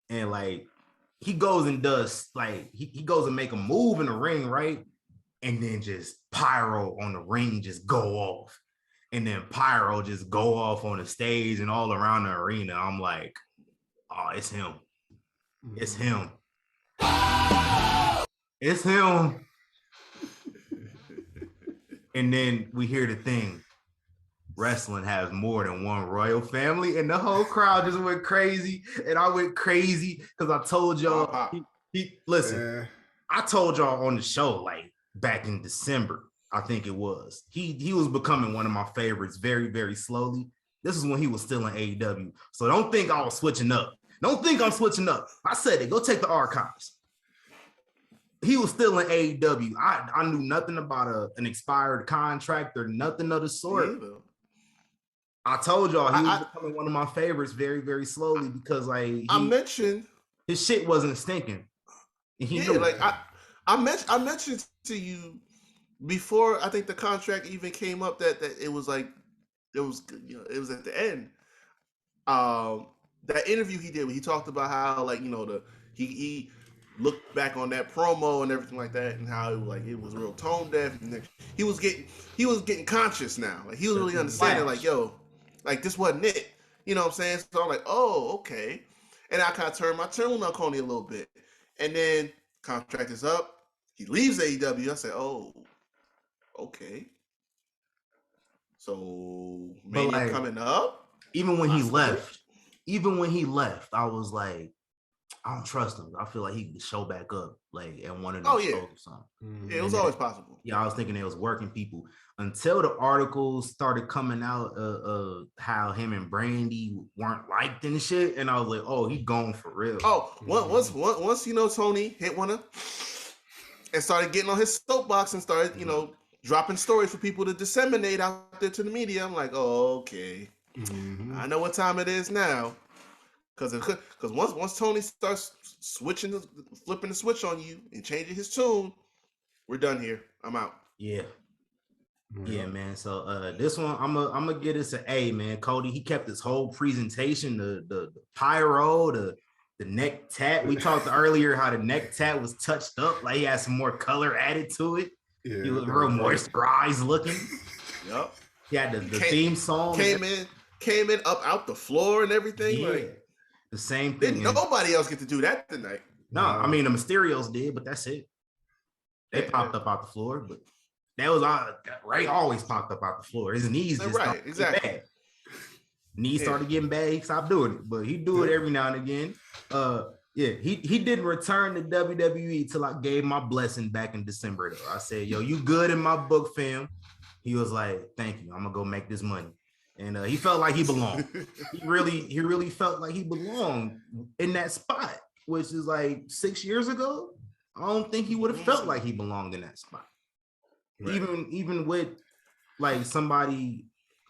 And like, he goes and does like, he goes and make a move in the ring, right? And then just pyro on the ring just go off. And then pyro just go off on the stage and all around the arena. I'm like, oh, it's him. It's him. It's him. And then we hear the thing. Wrestling has more than one royal family, and the whole crowd just went crazy, and I went crazy because I told y'all. Listen, I told y'all on the show like back in December, I think it was. He was becoming one of my favorites very, very slowly. This is when he was still in AEW, so don't think I was switching up. Don't think I'm switching up. I said it. Go take the archives. He was still in AEW. I knew nothing about an expired contract or nothing of the sort. I told y'all he was becoming one of my favorites very, very slowly because like I mentioned his shit wasn't stinking. He knew like I mentioned to you before I think the contract even came up that it was like it was at the end. That interview he did where he talked about how like he looked back on that promo and everything like that and how it was real tone deaf and he was getting conscious now. Like he was really understanding like like this wasn't it. You know what I'm saying? So I'm like, oh, okay. And I kind of turned my tune on Coney a little bit. And then contract is up. He leaves AEW. I said, oh, okay. So maybe like, coming up. Even when he left, I was like, I don't trust him. I feel like he could show back up like at one of those shows or something. Yeah, it was always possible. Yeah, I was thinking it was working people until the articles started coming out how him and Brandy weren't liked and shit. And I was like, oh, he gone for real. Oh, once Tony hit one and started getting on his soapbox and started, dropping stories for people to disseminate out there to the media. I'm like, oh, okay. I know what time it is now. Because once Tony starts flipping the switch on you and changing his tune, we're done here. I'm out. Yeah. Yeah, man. So this one, I'm gonna get this an A, man. Cody, he kept his whole presentation, the pyro, the neck tat. We talked earlier how the neck tat was touched up, like he had some more color added to it. Yeah, he was real moisturized looking. Yep. He had the theme song. Came in up out the floor and everything. Yeah. Like, the same thing. Didn't nobody else get to do that tonight? No, I mean the Mysterios did, but that's it. They popped up out the floor, but that was Ray always popped up out the floor. His knees just started bad. Knees started getting bad. He stopped doing it, but he do it every now and again. He didn't return to WWE till I gave my blessing back in December. Though I said, "Yo, you good in my book, fam?" He was like, "Thank you. I'm gonna go make this money." And he felt like he belonged. He really felt like he belonged in that spot, which is like 6 years ago. I don't think he would have felt like he belonged in that spot. Right. Even with like somebody,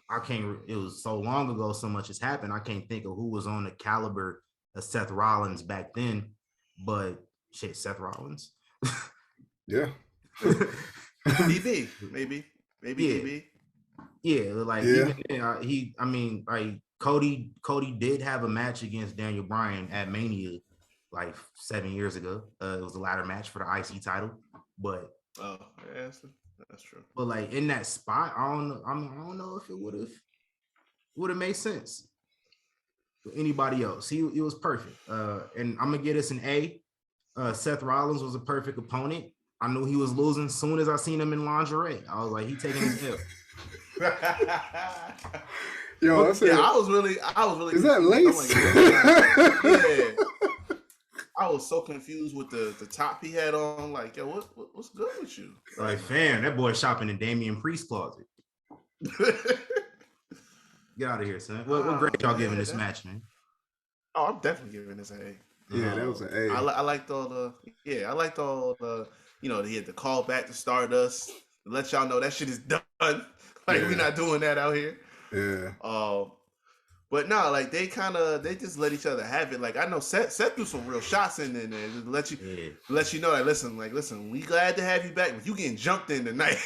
it was so long ago, so much has happened. I can't think of who was on the caliber of Seth Rollins back then, but shit, Seth Rollins. Yeah. DB, maybe DB. Yeah, like even then, Cody did have a match against Daniel Bryan at Mania like 7 years ago. It was a ladder match for the IC title, but faster. That's true. But like in that spot, I don't know. I don't know if it would have made sense for anybody else. He was perfect. And I'm gonna get us an A. Seth Rollins was a perfect opponent. I knew he was losing as soon as I seen him in lingerie. I was like, he taking his L. Yo, I was really. Is that lace? Yeah. I was so confused with the top he had on. Like, yo, what's good with you? Like, fam, that boy shopping in Damian Priest closet. Get out of here, son. What grade y'all giving this match, man? Oh, I'm definitely giving this an A. Yeah, that was an A. I liked all the. Yeah, I liked all the. You know, he had to call back to Stardust to let y'all know that shit is done. Like, we're not doing that out here. Yeah. But no, like they just let each other have it. Like I know Seth threw some real shots in there to let you know that listen, we glad to have you back, but you getting jumped in tonight.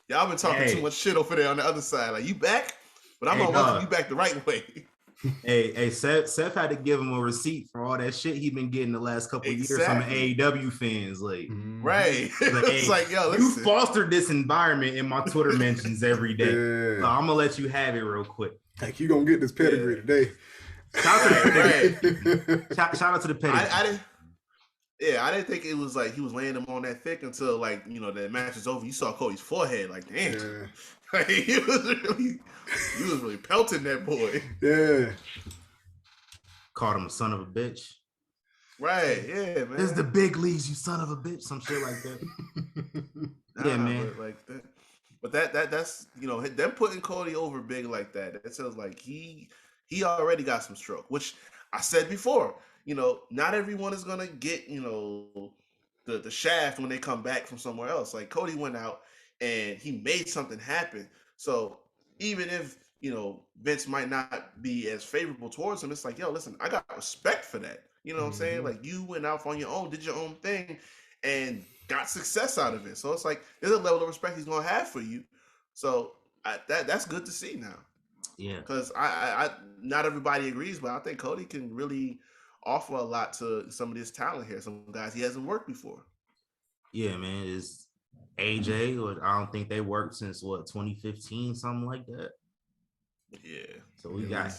Y'all been talking too much shit over there on the other side. Like you back, but I'm gonna welcome you back the right way. Seth had to give him a receipt for all that shit he been getting the last couple of years from the AEW fans. Like, right? It's like, yo, listen. You fostered this environment in my Twitter mentions every day. So I'm gonna let you have it real quick. Like you gonna get this pedigree today. Shout out to the pedigree. Shout out to the pedigree. I didn't think it was like he was laying him on that thick until like, you know, the match was over. You saw Cody's forehead, like damn. Like, he was really pelting that boy. Yeah. Called him a son of a bitch. Right, yeah, man. This is the big leagues, you son of a bitch. Some shit like that. Yeah, man. But like that. But that's, you know, them putting Cody over big like that. It sounds like he already got some stroke, which I said before. You know, not everyone is gonna get, you know, the shaft when they come back from somewhere else. Like Cody went out and he made something happen. So even if, you know, Vince might not be as favorable towards him, it's like, yo, listen, I got respect for that. You know what I'm saying? Like you went out on your own, did your own thing, and got success out of it. So it's like there's a level of respect he's gonna have for you. So that's good to see now. Yeah, because I not everybody agrees, but I think Cody can really offer a lot to some of this talent here. Some guys he hasn't worked before. Yeah, man. It's AJ, or I don't think they worked since 2015, something like that. Yeah. So we got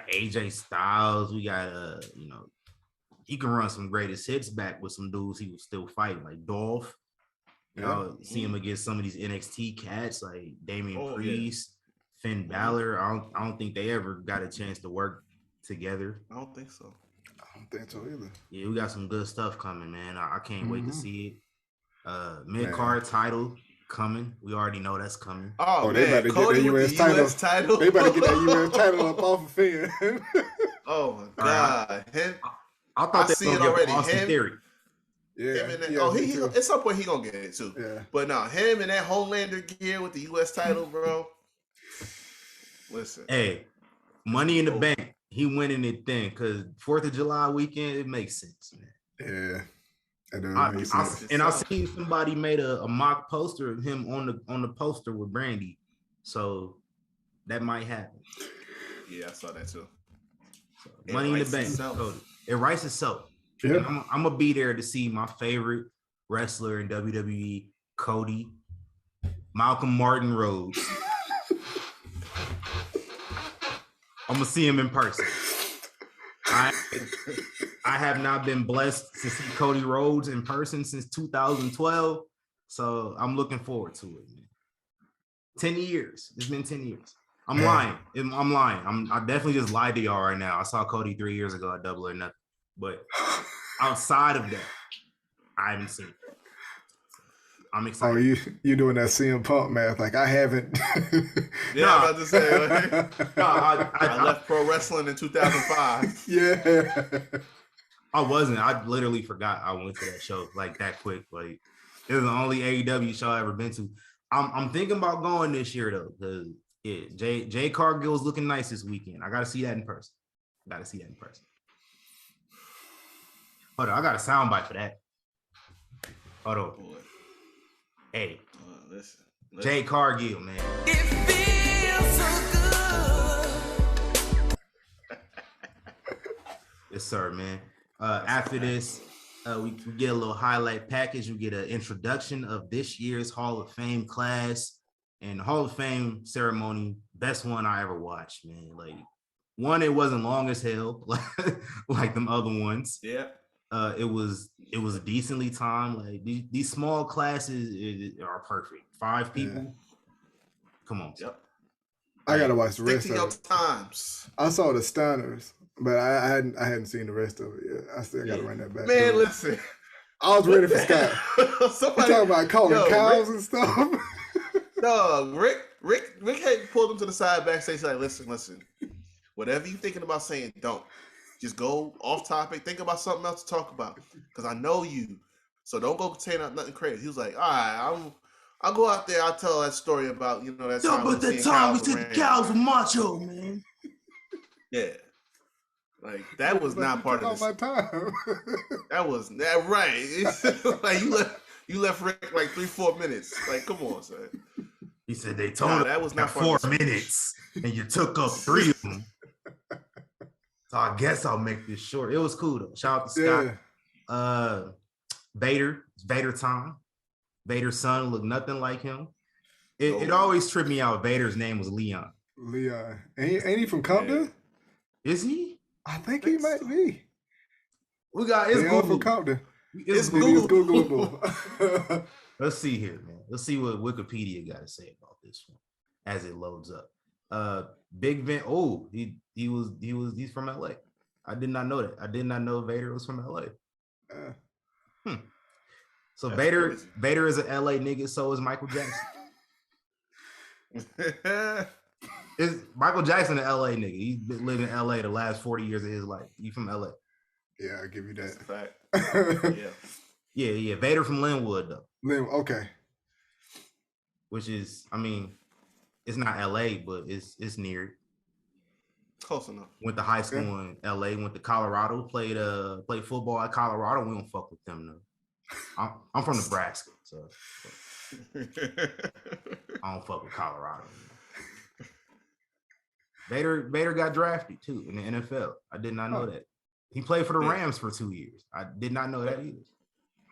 AJ Styles. We got you know, he can run some greatest hits back with some dudes he was still fighting, like Dolph. You know, see him against some of these NXT cats like Damian Priest, Finn Balor. I don't think they ever got a chance to work together. I don't think so. I don't think so either. Yeah, we got some good stuff coming, man. I can't wait to see it. Mid-card title coming. We already know that's coming. Oh they man, about to Cody get that US title. They about to get that US title up off of Finn. Oh my god. I thought they were going to get Austin Theory. Yeah. He at some point he gonna get it too. Yeah. But no, him and that Homelander gear with the US title, bro. Listen. Hey, Money in the Bank. He winning it then because 4th of July weekend, it makes sense, man. Yeah. That makes sense. And I seen somebody made a mock poster of him on the poster with Brandy. So that might happen. Yeah, I saw that too. So, Money in the Bank. Cody. It writes itself. Yeah. I'm gonna be there to see my favorite wrestler in WWE, Cody, Malcolm Martin Rhodes. I'm gonna see him in person. I have not been blessed to see Cody Rhodes in person since 2012, so I'm looking forward to it, man. 10 years. It's been 10 years. I'm lying. I definitely just lied to y'all right now. I saw Cody 3 years ago at Double or Nothing, but outside of that, I haven't seen it. I'm excited. Oh, you doing that CM Punk math? Like I haven't. Yeah, I'm about to say. Like, I left pro wrestling in 2005. Yeah. I wasn't. I literally forgot I went to that show like that quick. Like it was the only AEW show I ever been to. I'm thinking about going this year though, because Jay Cargill's looking nice this weekend. I gotta see that in person. Hold on, I got a soundbite for that. Hold on. Boy. Hey, listen. Jay Cargill, man. It feels so good. Yes, sir, man. After this, We get a little highlight package. We get an introduction of this year's Hall of Fame class and the Hall of Fame ceremony. Best one I ever watched, man. Like, one, it wasn't long as hell, like them other ones. Yeah. It was decently timed. Like these small classes are perfect. 5 people. Yeah. Come on. Yep. I gotta watch the rest of it. Times. I saw the Stunners, but I hadn't seen the rest of it yet. I still gotta run that back. Man, listen. I was ready for Scott. Somebody talking about calling cows and stuff. No, Rick had pulled him to the side backstage. Like, listen. Whatever you thinking about saying, don't. Just go off topic. Think about something else to talk about. Because I know you. So don't go saying nothing crazy. He was like, all right, I'll go out there. I'll tell that story about, that time. But that time we said the cows were macho, man. Yeah. Like, that was not part of this. My time. That was that right. It's like you left Rick like 3-4 minutes. Like, come on, son. He said they told him that was not 4 minutes, and you took up 3 of them. So I guess I'll make this short. It was cool though. Shout out to Scott. Yeah. Vader. It's Vader time. Vader's son looked nothing like him. It always tripped me out. Vader's name was Leon. Leon. Ain't he from Compton? Is he? I think he might be. We got it's Leon Google. From Compton. It's Googleable. Let's see here, man. Let's see what Wikipedia got to say about this one as it loads up. Big Vin. Oh, he's from LA. I did not know that. I did not know Vader was from LA. So Vader is an LA nigga. So is Michael Jackson. Is Michael Jackson an LA nigga? He's been living in LA the last 40 years of his life. He from LA. Yeah, I'll give you that. Fact. Yeah. Vader from Linwood though. Okay. Which is, I mean, it's not LA, but it's near it. Close enough. Went to high school in LA, went to Colorado, played football at Colorado. We don't fuck with them though. I'm from Nebraska, so I don't fuck with Colorado. Vader got drafted too in the NFL. I did not know that. He played for the Rams for 2 years. I did not know that either.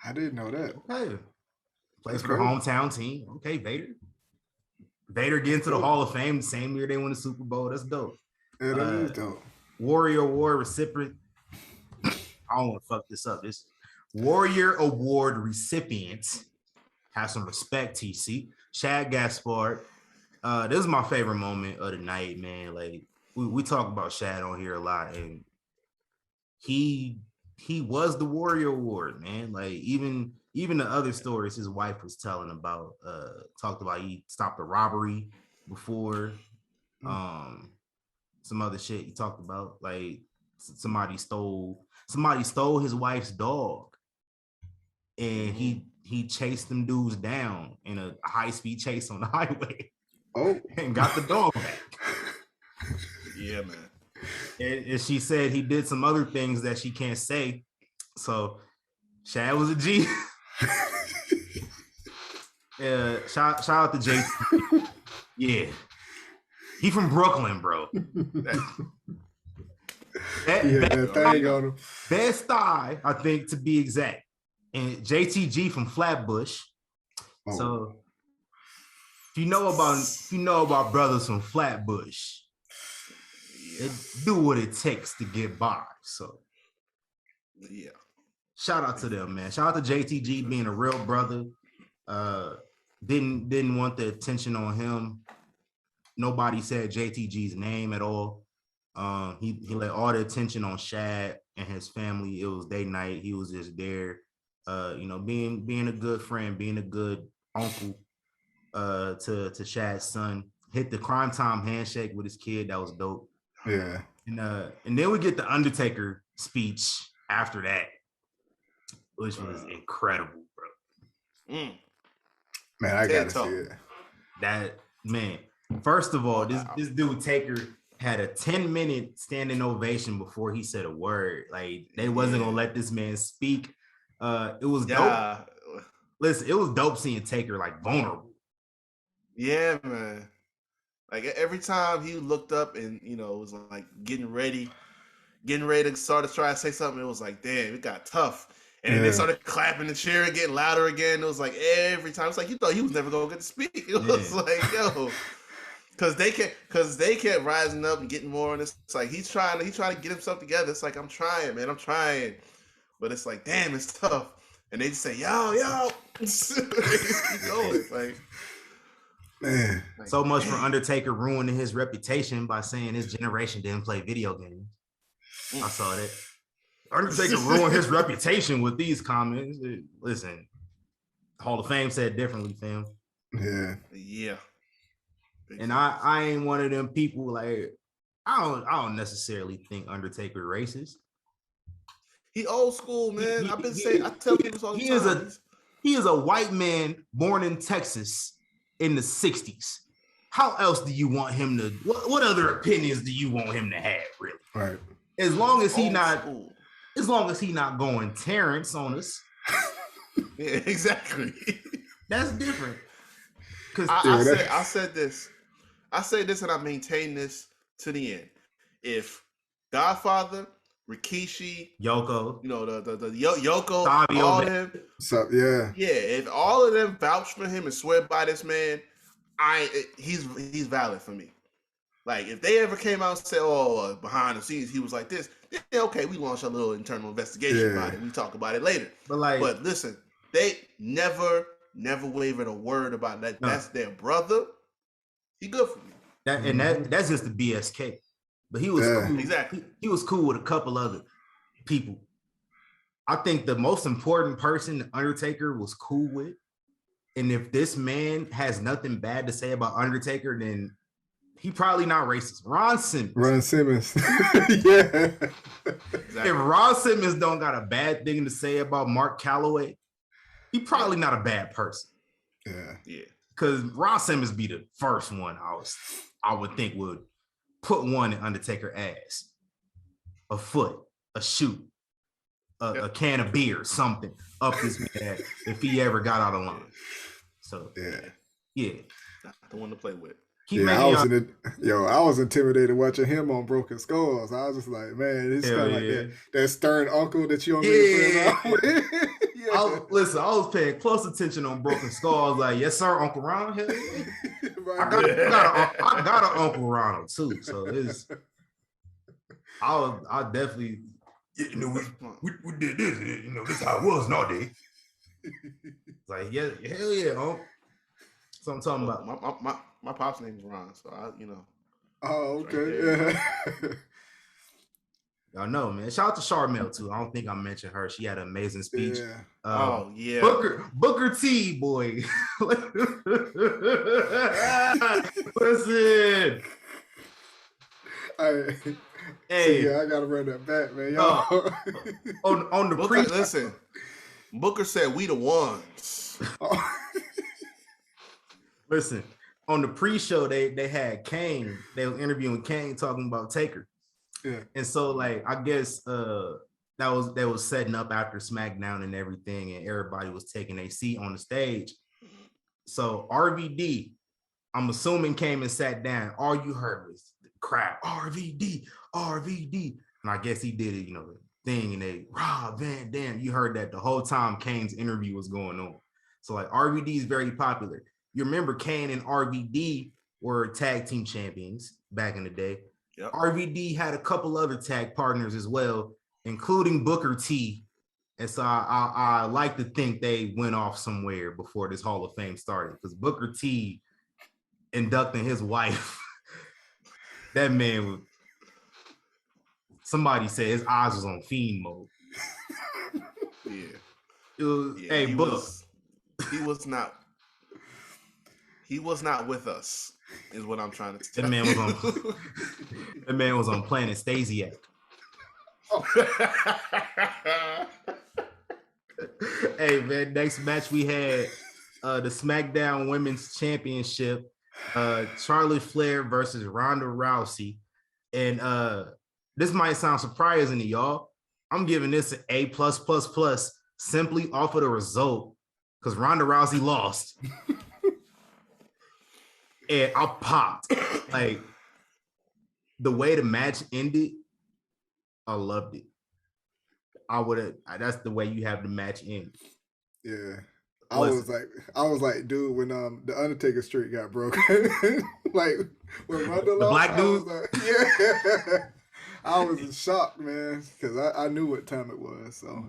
I didn't know that. Okay. Plays for the hometown team. Okay, Vader. Vader getting to the Hall of Fame the same year they won the Super Bowl. That's dope. Yeah, that is dope. Warrior Award recipient. I don't want to fuck this up. This Warrior Award recipient. Have some respect, TC. Chad Gaspard. This is my favorite moment of the night, man. Like we talk about Shad on here a lot, and he was the Warrior Award, man. Like even the other stories his wife was telling about, talked about he stopped a robbery before, some other shit he talked about, like somebody stole his wife's dog, and he chased them dudes down in a high-speed chase on the highway. And got the dog back. Yeah, man. And she said he did some other things that she can't say. So Shad was a G. Shout out to JT. Yeah. He from Brooklyn, bro. Best Thigh, I think, to be exact. And JTG from Flatbush. So if you know about brothers from Flatbush, they do what it takes to get by. So yeah, shout out to them, man. Shout out to JTG being a real brother. Didn't want the attention on him. Nobody said JTG's name at all. He let all the attention on Shad and his family. It was day night. He was just there, being a good friend, being a good uncle to Shad's son. Hit the Crime Time handshake with his kid. That was dope. Yeah. And then we get the Undertaker speech after that, which was incredible, bro. Man, I gotta see it. That man. First of all, this dude Taker had a 10-minute standing ovation before he said a word. Like they wasn't gonna let this man speak. It was dope. Listen, it was dope seeing Taker like vulnerable. Yeah, man. Like every time he looked up and it was like getting ready to start to try to say something, it was like, damn, it got tough. And then they started clapping and cheering, getting louder again. It was like every time. It's like you thought he was never gonna get to speak. It was like, yo, because they kept rising up and getting more. And it's like he's trying to get himself together. It's like I'm trying, man, I'm trying, but it's like, damn, it's tough. And they just say, yo, they just keep going, like. Man, So much for Undertaker ruining his reputation by saying his generation didn't play video games. I saw that. Undertaker ruined his reputation with these comments. Listen, Hall of Fame said differently, fam. Yeah. And I ain't one of them people like I don't necessarily think Undertaker racist. He old school, man. I tell people this all the time. He is a white man born in Texas in the 60s. How else do you want him to what other opinions do you want him to have, really? Right. As long as he not going Terrence on us. Yeah, exactly. That's different. Because I said this and I maintain this to the end. If Godfather, Rikishi, Yoko, the Yoko, Fabio, all of them, if all of them vouch for him and swear by this man, he's valid for me. Like if they ever came out and said, "Oh, behind the scenes he was like this," then okay, we launch a little internal investigation about it. We talk about it later. But listen, they never wavered a word about that. No. That's their brother. He good for me. That's just the BSK. But he was cool. Exactly. He was cool with a couple other people. I think the most important person the Undertaker was cool with, and if this man has nothing bad to say about Undertaker, then he probably not racist. Ron Simmons. Yeah. Exactly. If Ron Simmons don't got a bad thing to say about Mark Calloway, he probably not a bad person. Yeah. Because Ron Simmons be the first one I would think would put one in Undertaker ass. A foot, a shoe, a can of beer, something up his man if he ever got out of line. So yeah. Not the one to play with. I was intimidated watching him on Broken Skulls. I was just like, man, it's kind of like that stern uncle that you don't really friend with. I was paying close attention on Broken Skulls. Like, yes, sir, Uncle Ronald. Hell yeah. I got an Uncle Ronald too. So I definitely, we did this. This is how it was nowadays. It's like, yeah, hell yeah, Uncle. That's what I'm talking about. My pop's name is Ron, so Oh, okay. Right. Y'all know, man. Shout out to Charmel too. I don't think I mentioned her. She had an amazing speech. Yeah. Booker T, boy. Listen. Hey, I gotta run that back, man. Y'all. On the Booker, listen. Booker said, "We the ones." Listen. On the pre-show, they had Kane. They were interviewing Kane talking about Taker. Yeah. And so, like, I guess that was setting up after SmackDown and everything, and everybody was taking a seat on the stage. So RVD, I'm assuming, came and sat down. All you heard was the crowd, RVD. And I guess he did it, the thing, and they, Rob Van Dam. You heard that the whole time Kane's interview was going on. So, like, RVD is very popular. You remember Kane and RVD were tag team champions back in the day. Yep. RVD had a couple other tag partners as well, including Booker T. And so I like to think they went off somewhere before this Hall of Fame started, because Booker T inducting his wife, that man, somebody said his eyes was on fiend mode. Yeah. It was, hey, Book. He was not with us, is what I'm trying to tell you. That man was on Planet Stasiak. Hey, man, next match we had the SmackDown Women's Championship, Charlotte Flair versus Ronda Rousey. And this might sound surprising to y'all. I'm giving this an A+++, simply off of the result, because Ronda Rousey lost. And I popped. Like, the way the match ended, I loved it. I would have. That's the way you have the match end. Yeah. I was like, dude, when the Undertaker streak got broken, like when Ronda lost, black dude. I was in shock, man, because I knew what time it was. So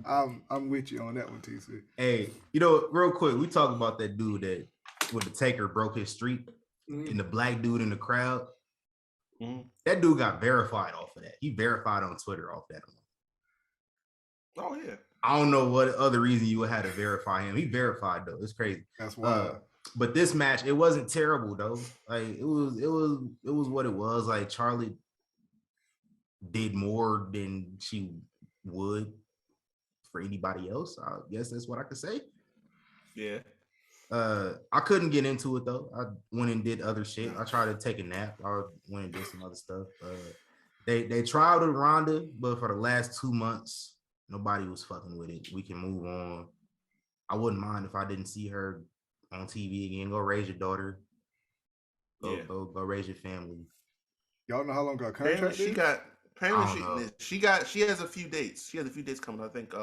I'm with you on that one, TC. Hey, real quick, we talk about that dude that when the Taker broke his streak, and the black dude in the crowd. That dude got verified off of that. He verified on Twitter off that. Oh yeah. I don't know what other reason you would have to verify him. He verified though. It's crazy. That's wild. But this match, it wasn't terrible though. Like it was what it was. Like Charlotte did more than she would for anybody else. I guess that's what I could say. Yeah. I couldn't get into it though. I went and did other shit. I tried to take a nap. I went and did some other stuff. They tried with Ronda, but for the last 2 months, nobody was fucking with it. We can move on. I wouldn't mind if I didn't see her on TV again. Go raise your daughter. Go raise your family. Y'all know how long her contract is? She has a few dates. She has a few dates coming. I think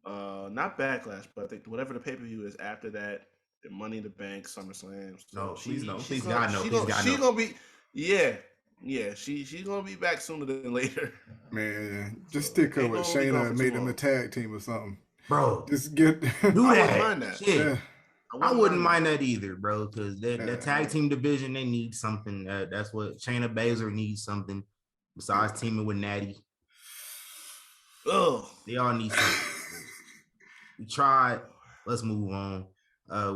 not Backlash, but I think whatever the pay-per-view is after that, the Money in the Bank, SummerSlam. So no, please no. She's gonna be she's gonna be back sooner than later. Man, just stick her with Shayna and make them a tag team or something. Bro, just get do that. I wouldn't mind that. Yeah. I wouldn't mind that either, bro, because that tag team division, they need something. That's what Shayna Baszler needs something besides teaming with Natty. Oh, they all need something. We tried. Let's move on.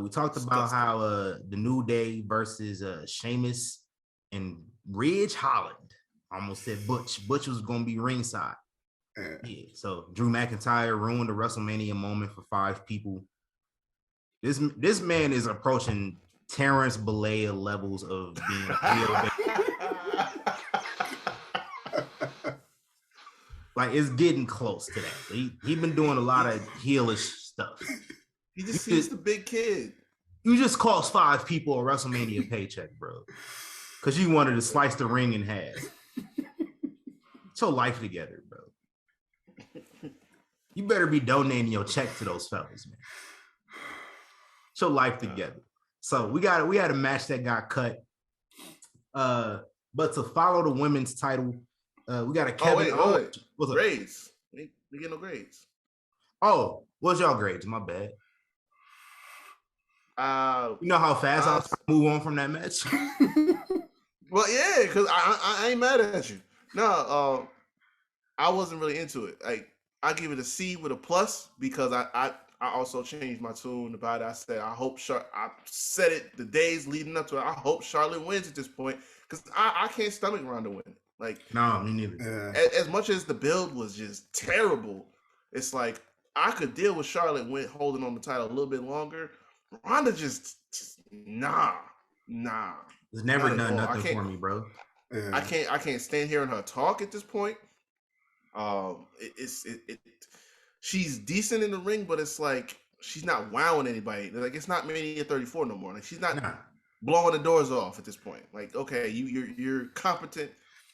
We talked about how the New Day versus Sheamus and Ridge Holland. I almost said Butch. Butch was going to be ringside. Yeah. So Drew McIntyre ruined the WrestleMania moment for 5 people. This man is approaching Terrence Bollea levels of being a heel. Like it's getting close to that. He been doing a lot of heelish stuff. He just sees the big kid. You just cost 5 people a WrestleMania paycheck, bro. Because you wanted to slice the ring in half. Get your life together, bro. You better be donating your check to those fellas, man. Get your life together. So we had a match that got cut. But to follow the women's title, we got a Kevin Owens. Grades. We get no grades. Oh, what's y'all grades? My bad. You know how fast I was trying to move on from that match? Well, yeah, because I ain't mad at you. No, I wasn't really into it. Like I give it a C with a plus because I also changed my tune about it. I said I said it the days leading up to it. I hope Charlotte wins at this point because I can't stomach Ronda winning. Like no, me neither. As much as the build was just terrible, it's like I could deal with Charlotte holding on the title a little bit longer. Ronda just nah. It's never done nothing for me, bro. Yeah. I can't stand hearing her talk at this point. She's decent in the ring, but it's like she's not wowing anybody. Like it's not Mania 34 no more. Like she's not blowing the doors off at this point. Like okay, you're competent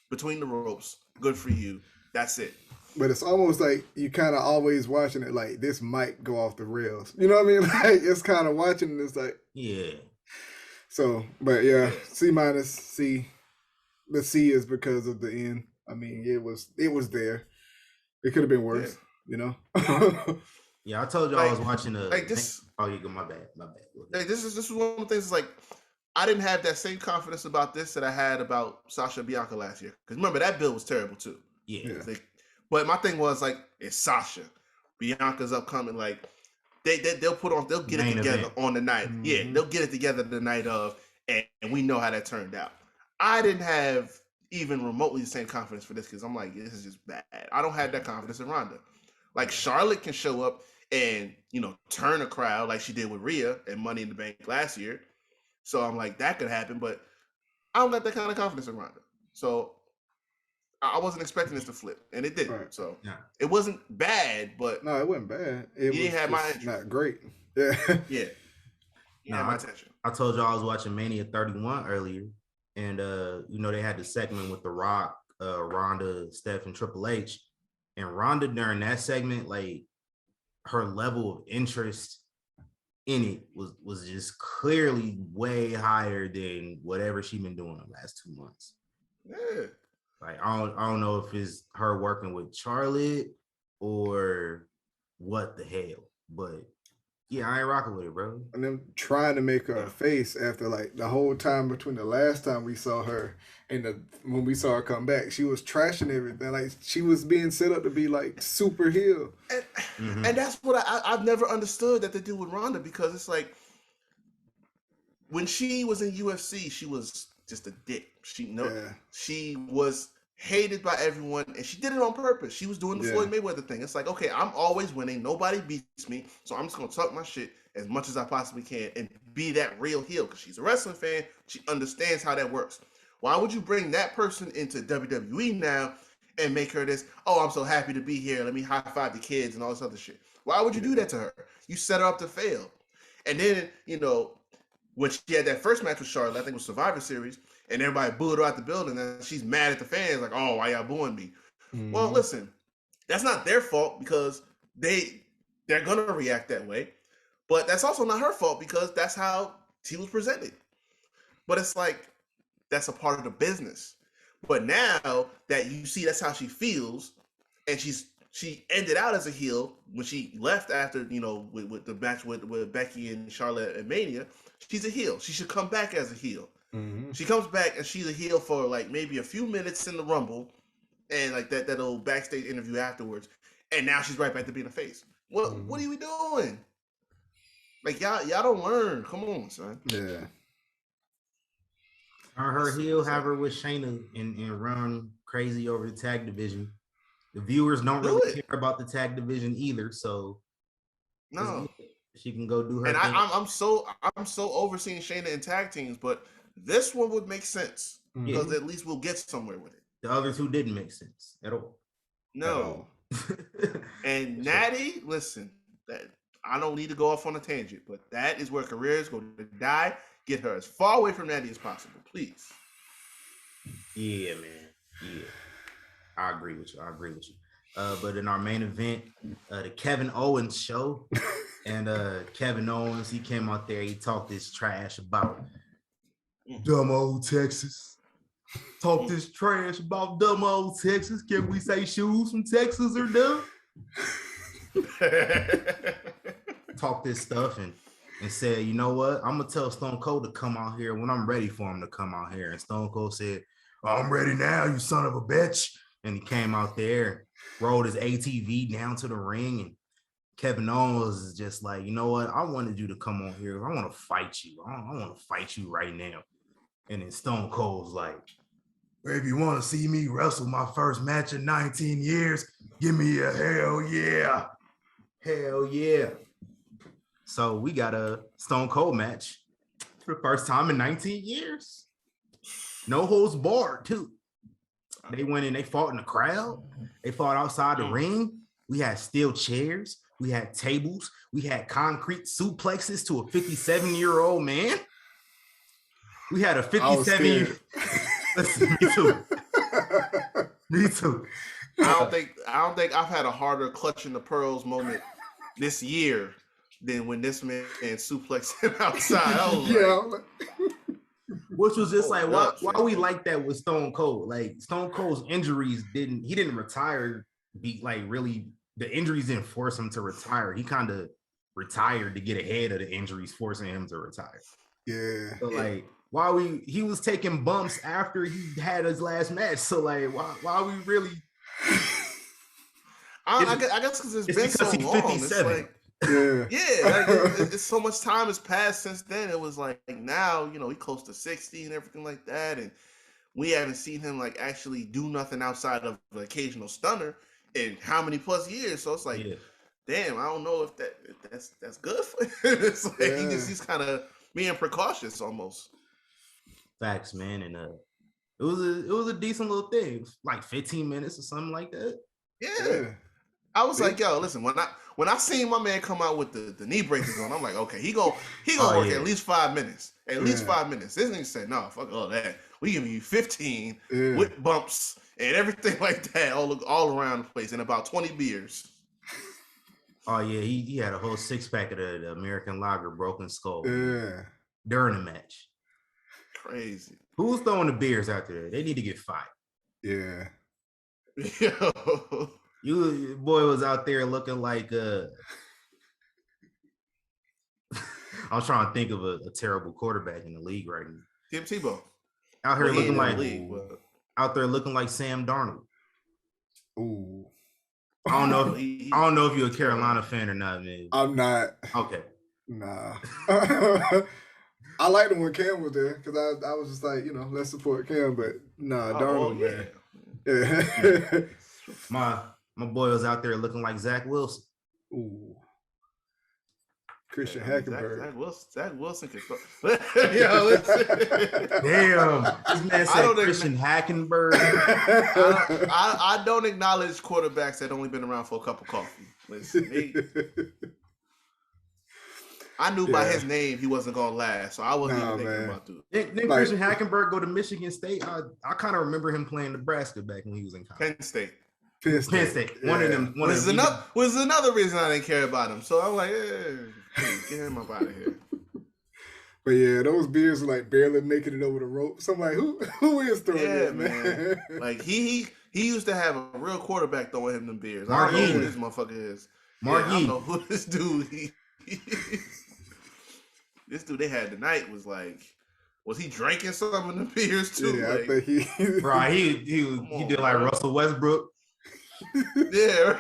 between the ropes. Good for you. That's it. But it's almost like you kind of always watching it like this might go off the rails. You know what I mean? Like it's kind of watching and it's like yeah. So, but yeah, C-, C. The C is because of the end. I mean, it was there. It could have been worse, you know. Yeah, I told you I was watching this. Oh, you go. My bad. Like this is one of the things. Like I didn't have that same confidence about this that I had about Sasha and Bianca last year. Because remember that build was terrible too. Yeah. But my thing was like it's Sasha, Bianca's upcoming. Like they'll get it together on the night. Mm-hmm. Yeah, they'll get it together the night of, and we know how that turned out. I didn't have even remotely the same confidence for this because I'm like, this is just bad. I don't have that confidence in Ronda. Like Charlotte can show up and turn a crowd like she did with Rhea and Money in the Bank last year. So I'm like, that could happen, but I don't got that kind of confidence in Ronda. So I wasn't expecting this to flip, and it didn't. Right. So it wasn't bad, but no, it wasn't bad. It was didn't have my not great. Yeah, yeah. My attention. I told y'all I was watching Mania 31 earlier, and they had the segment with The Rock, Ronda, Steph, and Triple H, And Ronda during that segment, like her level of interest in it was just clearly way higher than whatever she's been doing the last 2 months. Yeah. Like I don't know if it's her working with Charlotte or what the hell, but yeah, I ain't rocking with it, bro. And them trying to make her a face after like the whole time between the last time we saw her and when we saw her come back, she was trashing everything. Like she was being set up to be like super heel. And that's what I've never understood that they do with Ronda, because it's like when she was in UFC, she was just a dick. She was hated by everyone, and she did it on purpose. She was doing the Floyd Mayweather thing. It's like, okay, I'm always winning. Nobody beats me, so I'm just going to talk my shit as much as I possibly can and be that real heel, because she's a wrestling fan. She understands how that works. Why would you bring that person into WWE now and make her this, oh, I'm so happy to be here, let me high-five the kids and all this other shit? Why would you do that to her? You set her up to fail. And then, you know, when she had that first match with Charlotte, I think it was Survivor Series, and everybody booed her out the building, and she's mad at the fans, like, oh, why y'all booing me? Well, listen, that's not their fault, because they're going to react that way. But that's also not her fault, because that's how she was presented. But it's like, that's a part of the business. But now that you see that's how she feels, and she ended out as a heel when she left after, you know, with the match with Becky and Charlotte at Mania, she's a heel. She should come back as a heel. She comes back and she's a heel for like maybe a few minutes in the Rumble and like that little backstage interview afterwards. And now she's right back to being a face. What are we doing? Like y'all don't learn. Come on, son. Yeah. Her heel, have her with Shayna and run crazy over the tag division. The viewers don't really care about the tag division either, so no, she can go do her and thing. I'm so overseeing Shayna in tag teams, but this one would make sense because at least we'll get somewhere with it. The other two didn't make sense at all. No. And Natty, listen, that I don't need to go off on a tangent, but that is where career is going to die. Get her as far away from Natty as possible, please. Yeah, man. Yeah. I agree with you. But in our main event, the Kevin Owens show, and Kevin Owens, he came out there, he talked this trash about dumb old Texas. Talk this trash about dumb old Texas. Can we say shoes from Texas are dumb? Talk this stuff and said, you know what? I'm gonna tell Stone Cold to come out here when I'm ready for him to come out here. And Stone Cold said, I'm ready now, you son of a bitch. And he came out there, rolled his ATV down to the ring, and Kevin Owens is just like, you know what? I wanted you to come on here. I want to fight you. I want to fight you right now. And then Stone Cold's like, if you want to see me wrestle my first match in 19 years, give me a hell yeah. Hell yeah. So we got a Stone Cold match for the first time in 19 years. No holds barred, too. They went in, they fought in the crowd. They fought outside the ring. We had steel chairs. We had tables. We had concrete suplexes to a 57-year-old man. We had a 57-year. Me too. Me too. I don't think I've had a harder clutching the pearls moment this year than when this man suplexed him outside. Which was just like, why we like that with Stone Cold? Like Stone Cold's injuries didn't retire. The injuries didn't force him to retire. He kind of retired to get ahead of the injuries forcing him to retire. Yeah. So like, he was taking bumps after he had his last match. So like, why we really? I guess because it's been so long. 57. It's like, it's so much time has passed since then. It was like now, you know, he's close to 60 and everything like that, and we haven't seen him like actually do nothing outside of an occasional stunner in how many plus years. So it's like, damn, I don't know if that's good for him. It's like he's kind of being precautious almost. Facts, man, and it was a decent little thing. It was like 15 minutes or something like that. Yeah. I was like, yo, listen, when I seen my man come out with the knee braces on, I'm like, okay, he gonna work at least 5 minutes. At least 5 minutes. This nigga said, no, fuck all that. We giving you 15 with bumps and everything like that, all around the place, and about 20 beers. Oh yeah, he had a whole 6-pack of the American Lager Broken Skull during the match. Crazy. Who's throwing the beers out there? They need to get fired. Yeah. Yo. You boy was out there looking like I was trying to think of a terrible quarterback in the league right now. Tim Tebow. Out here looking like out there looking like Sam Darnold. Ooh. I don't know if you're a Carolina fan or not, man. I'm not. Okay. Nah. I liked him when Cam was there because I was just like, let's support Cam, but nah, Darnold, man. Yeah. My boy was out there looking like Zach Wilson. Ooh. Christian Hackenberg. Zach Wilson can throw. Yo, damn. This man said Christian Hackenberg. I don't acknowledge quarterbacks that only been around for a cup of coffee. Listen, I knew by his name he wasn't gonna last, so I wasn't even thinking about that. Didn't Christian Hackenberg go to Michigan State? I kind of remember him playing Nebraska back when he was in college. Penn State. Penn State. Yeah. One of them. Was another reason I didn't care about him. So I'm like, get him up out of here. But yeah, those beers are like barely making it over the rope. So I'm like, who is throwing that, man? Like he used to have a real quarterback throwing him them beers. Mark I don't know who this motherfucker is. I don't know who this dude. This dude they had tonight was like, was he drinking some of the beers too? Yeah, like, I think he did like Russell Westbrook. Yeah.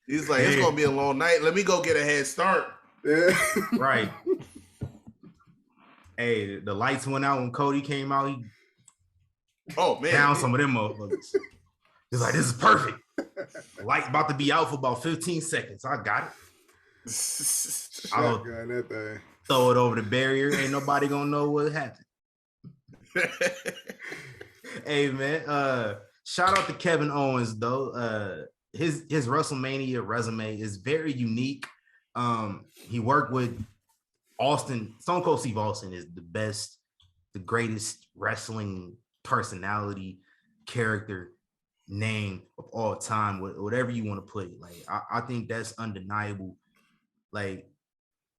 He's like, it's gonna be a long night. Let me go get a head start. Yeah. Right. Hey, the lights went out when Cody came out. He down some of them motherfuckers. He's like, this is perfect. The light about to be out for about 15 seconds. I got it. I'll that thing. Throw it over the barrier. Ain't nobody gonna know what happened. Hey man, shout out to Kevin Owens though. His WrestleMania resume is very unique. He worked with Austin. Stone Cold Steve Austin is the best, the greatest wrestling personality, character, name of all time. Whatever you want to put it. Like I think that's undeniable. Like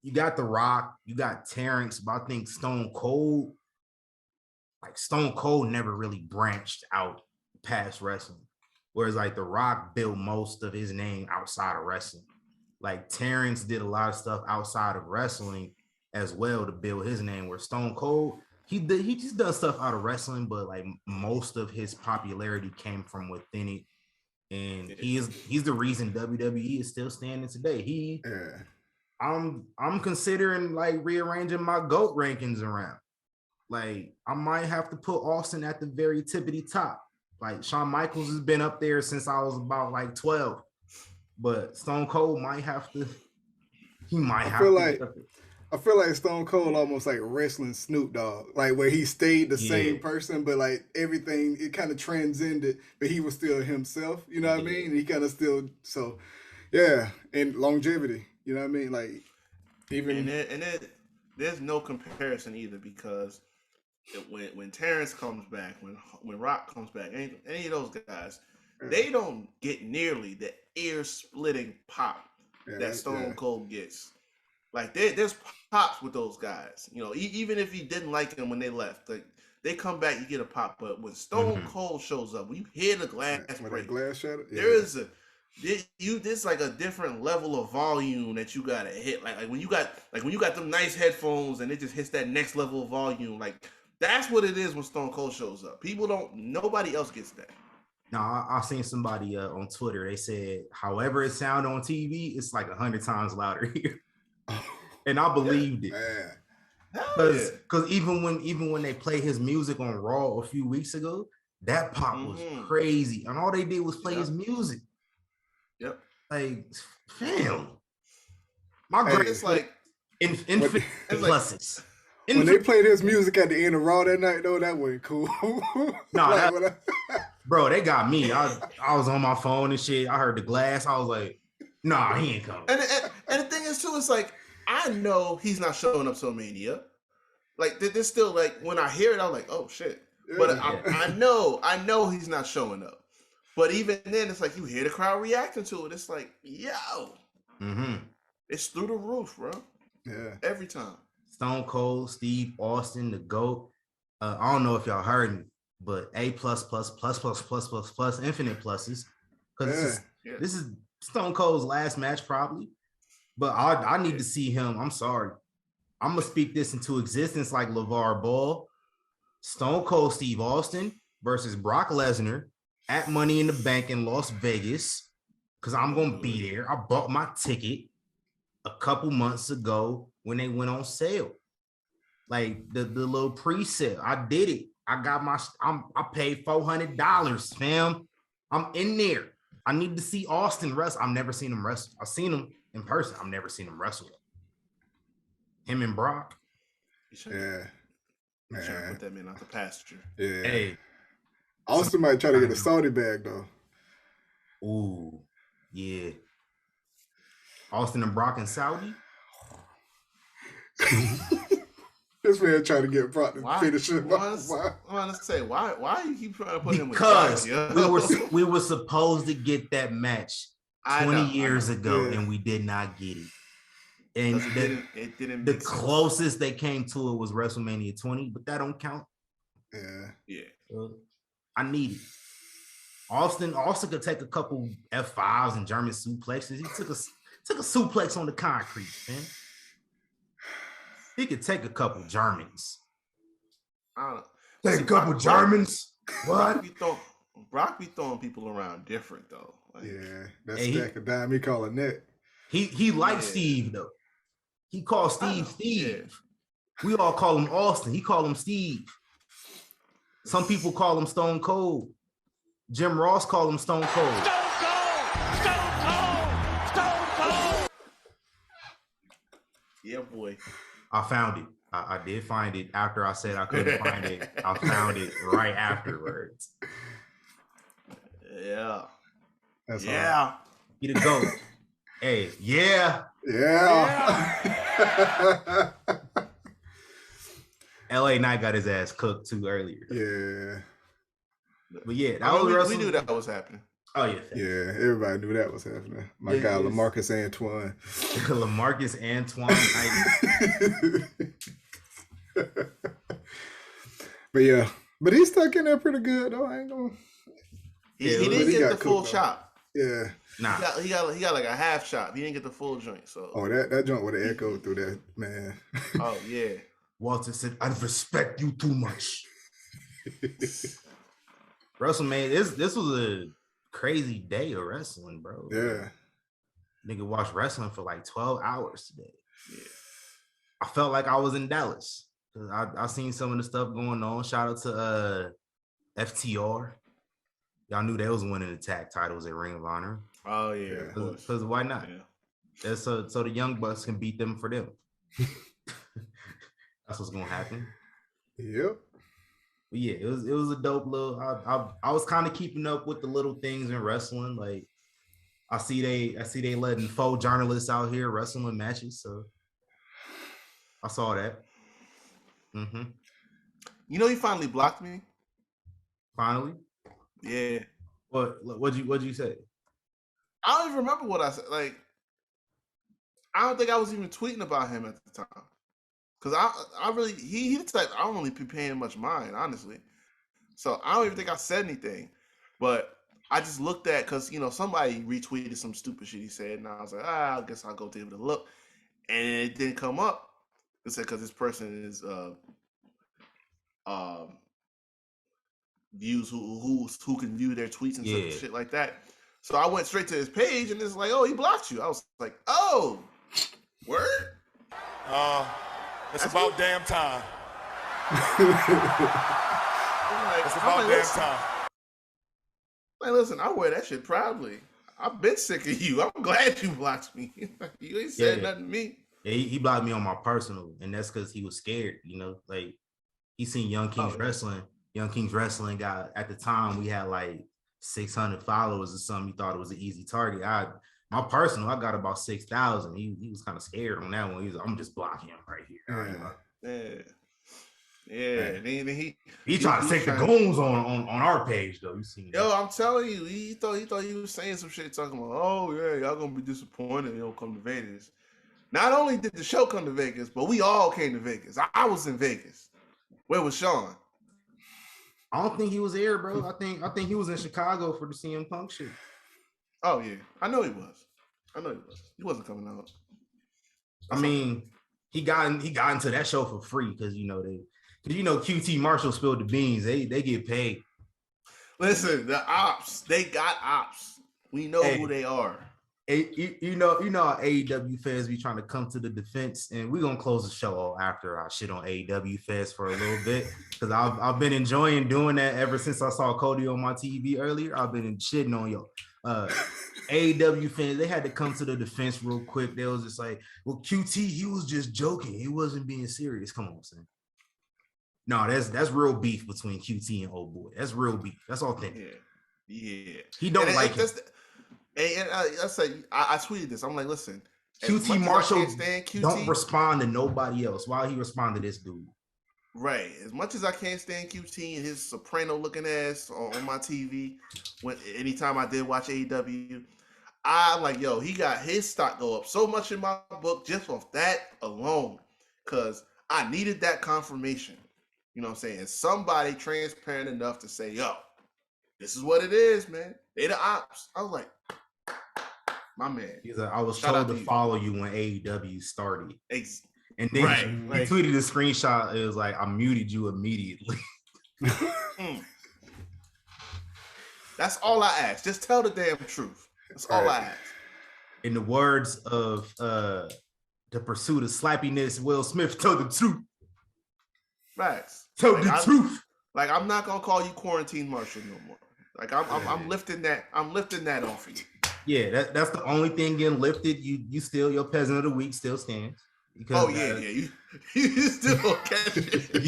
you got The Rock, you got Terrence, but I think Stone Cold never really branched out past wrestling. Whereas like The Rock built most of his name outside of wrestling. Like Terrence did a lot of stuff outside of wrestling as well to build his name. Where Stone Cold, he just does stuff out of wrestling, but like most of his popularity came from within it. And he's the reason WWE is still standing today. I'm considering like rearranging my GOAT rankings around. Like I might have to put Austin at the very tippity top. Like Shawn Michaels has been up there since I was about like 12, but Stone Cold might have to. I feel like Stone Cold almost like wrestling Snoop Dogg, like where he stayed the same person, but like everything it kind of transcended, but he was still himself. You know what I mean? He kind of still and longevity. You know what I mean? Like even there's no comparison either because when Terrence comes back, when Rock comes back, any of those guys, they don't get nearly the ear-splitting pop that Stone Cold gets. Like there's pops with those guys. You know, even if you didn't like them when they left, like they come back, you get a pop. But when Stone Cold shows up, when you hear the glass break, glass shatter, there's like a different level of volume that you gotta hit. Like when you got them nice headphones and it just hits that next level of volume. Like that's what it is when Stone Cold shows up. Nobody else gets that. No, I seen somebody on Twitter. They said, however it sounded on TV, it's like 100 times louder here. And I believed it. Because even when they play his music on Raw a few weeks ago, that pop was crazy. And all they did was play his music. Yep. Like, fam. It's like infinite pluses. When they played his music at the end of Raw that night, though, that wasn't cool. Bro, they got me. I was on my phone and shit. I heard the glass. I was like, nah, he ain't coming. And the thing is, too, it's like, I know he's not showing up to Mania, like there's still like when I hear it, I'm like, oh shit. But I know he's not showing up. But even then, it's like you hear the crowd reacting to it. It's like, yo, it's through the roof, bro. Yeah, every time. Stone Cold, Steve Austin, the GOAT. I don't know if y'all heard me, but A++++++++, infinite pluses, because this is Stone Cold's last match probably. But I need to see him. I'm sorry. I'm going to speak this into existence like LeVar Ball. Stone Cold Steve Austin versus Brock Lesnar at Money in the Bank in Las Vegas, because I'm going to be there. I bought my ticket a couple months ago when they went on sale. Like the little pre-sale. I did it. I paid $400, fam. I'm in there. I need to see Austin wrestle. I've never seen him wrestle. I've seen him in person. I've never seen him wrestle. Him and Brock. Yeah. Man. Trying to put that man out the pasture. Yeah. Hey. Austin might try to get a Saudi bag though. Ooh. Yeah. Austin and Brock and Saudi. This man trying to get Brock to finish it. I want to say why you keep trying to put him with because we were supposed to get that match 20 years ago and we did not get it. And it didn't the closest they came to it was WrestleMania 20, but that don't count. Yeah. I need it. Austin could take a couple F5s and German suplexes. He took a suplex on the concrete, man. He could take a couple Germans. Take a couple Germans? What? Brock be throwing people around different though. Like, that's stack of dime. He call it net. He likes Steve though. He calls Steve Steve. Yeah. We all call him Austin. He call him Steve. Some people call him Stone Cold. Jim Ross called him Stone Cold. Stone Cold! Stone Cold! Stone Cold! Yeah, boy. I found it. I did find it after I said I couldn't find it. I found it right afterwards. Yeah. That's hard. He the GOAT. Hey, yeah. LA Knight got his ass cooked too earlier. Yeah. But yeah, we knew that was happening. Oh yeah. Yeah, everybody knew that was happening. My guy LaMarcus Antoine. LaMarcus Antoine. But he's stuck in there pretty good though. I ain't gonna. He didn't get the full chop. Yeah. Nah. He got like a half chop. He didn't get the full joint. So. Oh, that joint would have echoed through that, man. Oh yeah. Walter said, "I respect you too much." WrestleMania. This was a crazy day of wrestling, bro. Yeah. Nigga watched wrestling for like 12 hours today. Yeah. I felt like I was in Dallas. I seen some of the stuff going on. Shout out to FTR. Y'all knew they was winning the tag titles at Ring of Honor. Oh yeah. Because why not? Yeah. That's so the Young Bucks can beat them for them. That's what's gonna happen. Yep. But yeah, it was a dope little. I was kind of keeping up with the little things in wrestling. Like I see they letting faux journalists out here wrestling matches. So I saw that. Mm-hmm. You know, he finally blocked me. Finally. Yeah. What'd you say? I don't even remember what I said. Like, I don't think I was even tweeting about him at the time. Cause I really he the type I don't really be paying much mind, honestly. So I don't even think I said anything. But I just looked at because somebody retweeted some stupid shit he said, and I was like, I guess I'll go give it a look. And it didn't come up. It said because this person is views who can view their tweets and shit like that. So I went straight to his page and it's like, oh, he blocked you. I was like, oh, word? It's about damn time. It's about damn time. Like, listen, I wear that shit proudly. I've been sick of you. I'm glad you blocked me. You ain't said nothing to me. Yeah, he blocked me on my personal, and that's because he was scared. Like he seen Young Kings wrestling. Young Kings wrestling got at the time we had like 600 followers or something. He thought it was an easy target. My personal, I got about 6,000. He was kind of scared on that one. He was like, I'm just blocking him right here. Yeah. Yeah, he tried to take the goons on our page though. You seen that? Yo, I'm telling you, he thought he was saying some shit talking about, oh yeah, y'all gonna be disappointed you don't come to Vegas. Not only did the show come to Vegas, but we all came to Vegas. I was in Vegas. Where was Sean? I don't think he was there, bro. I think he was in Chicago for the CM Punk shit. Oh yeah, I know he was. He wasn't coming out. I mean, he got into that show for free because QT Marshall spilled the beans. They get paid. Listen, the ops, they got ops. We know who they are. You know how AEW fans be trying to come to the defense, and we're gonna close the show after I shit on AEW fans for a little bit because I've been enjoying doing that ever since I saw Cody on my TV earlier. I've been shitting on AEW fans. They had to come to the defense real quick. They was just like, well, QT, he was just joking. He wasn't being serious. Come on, son. No, that's real beef between QT and old boy. That's real beef. That's authentic. Yeah. He don't like it. And I tweeted this. I'm like, listen, QT Marshall don't respond to nobody else. Why he respond to this dude? Right. As much as I can't stand QT and his soprano looking ass on my TV, anytime I did watch AEW, I like, yo, he got his stock go up so much in my book just off that alone. Cause I needed that confirmation. You know what I'm saying? Somebody transparent enough to say, yo, this is what it is, man. They the ops. I was like, my man. He's like, I was told to follow you when AEW started. And then he tweeted a screenshot. It was like, I muted you immediately. That's all I ask. Just tell the damn truth. That's all I ask. In the words of The Pursuit of Slappiness, Will Smith told the truth. Facts. Tell the truth. Like, I'm not gonna call you Quarantine Marshall no more. Like, I'm lifting that. I'm lifting that off of you. Yeah, that's the only thing getting lifted. You still, your peasant of the week still stands. Because, you still catch it.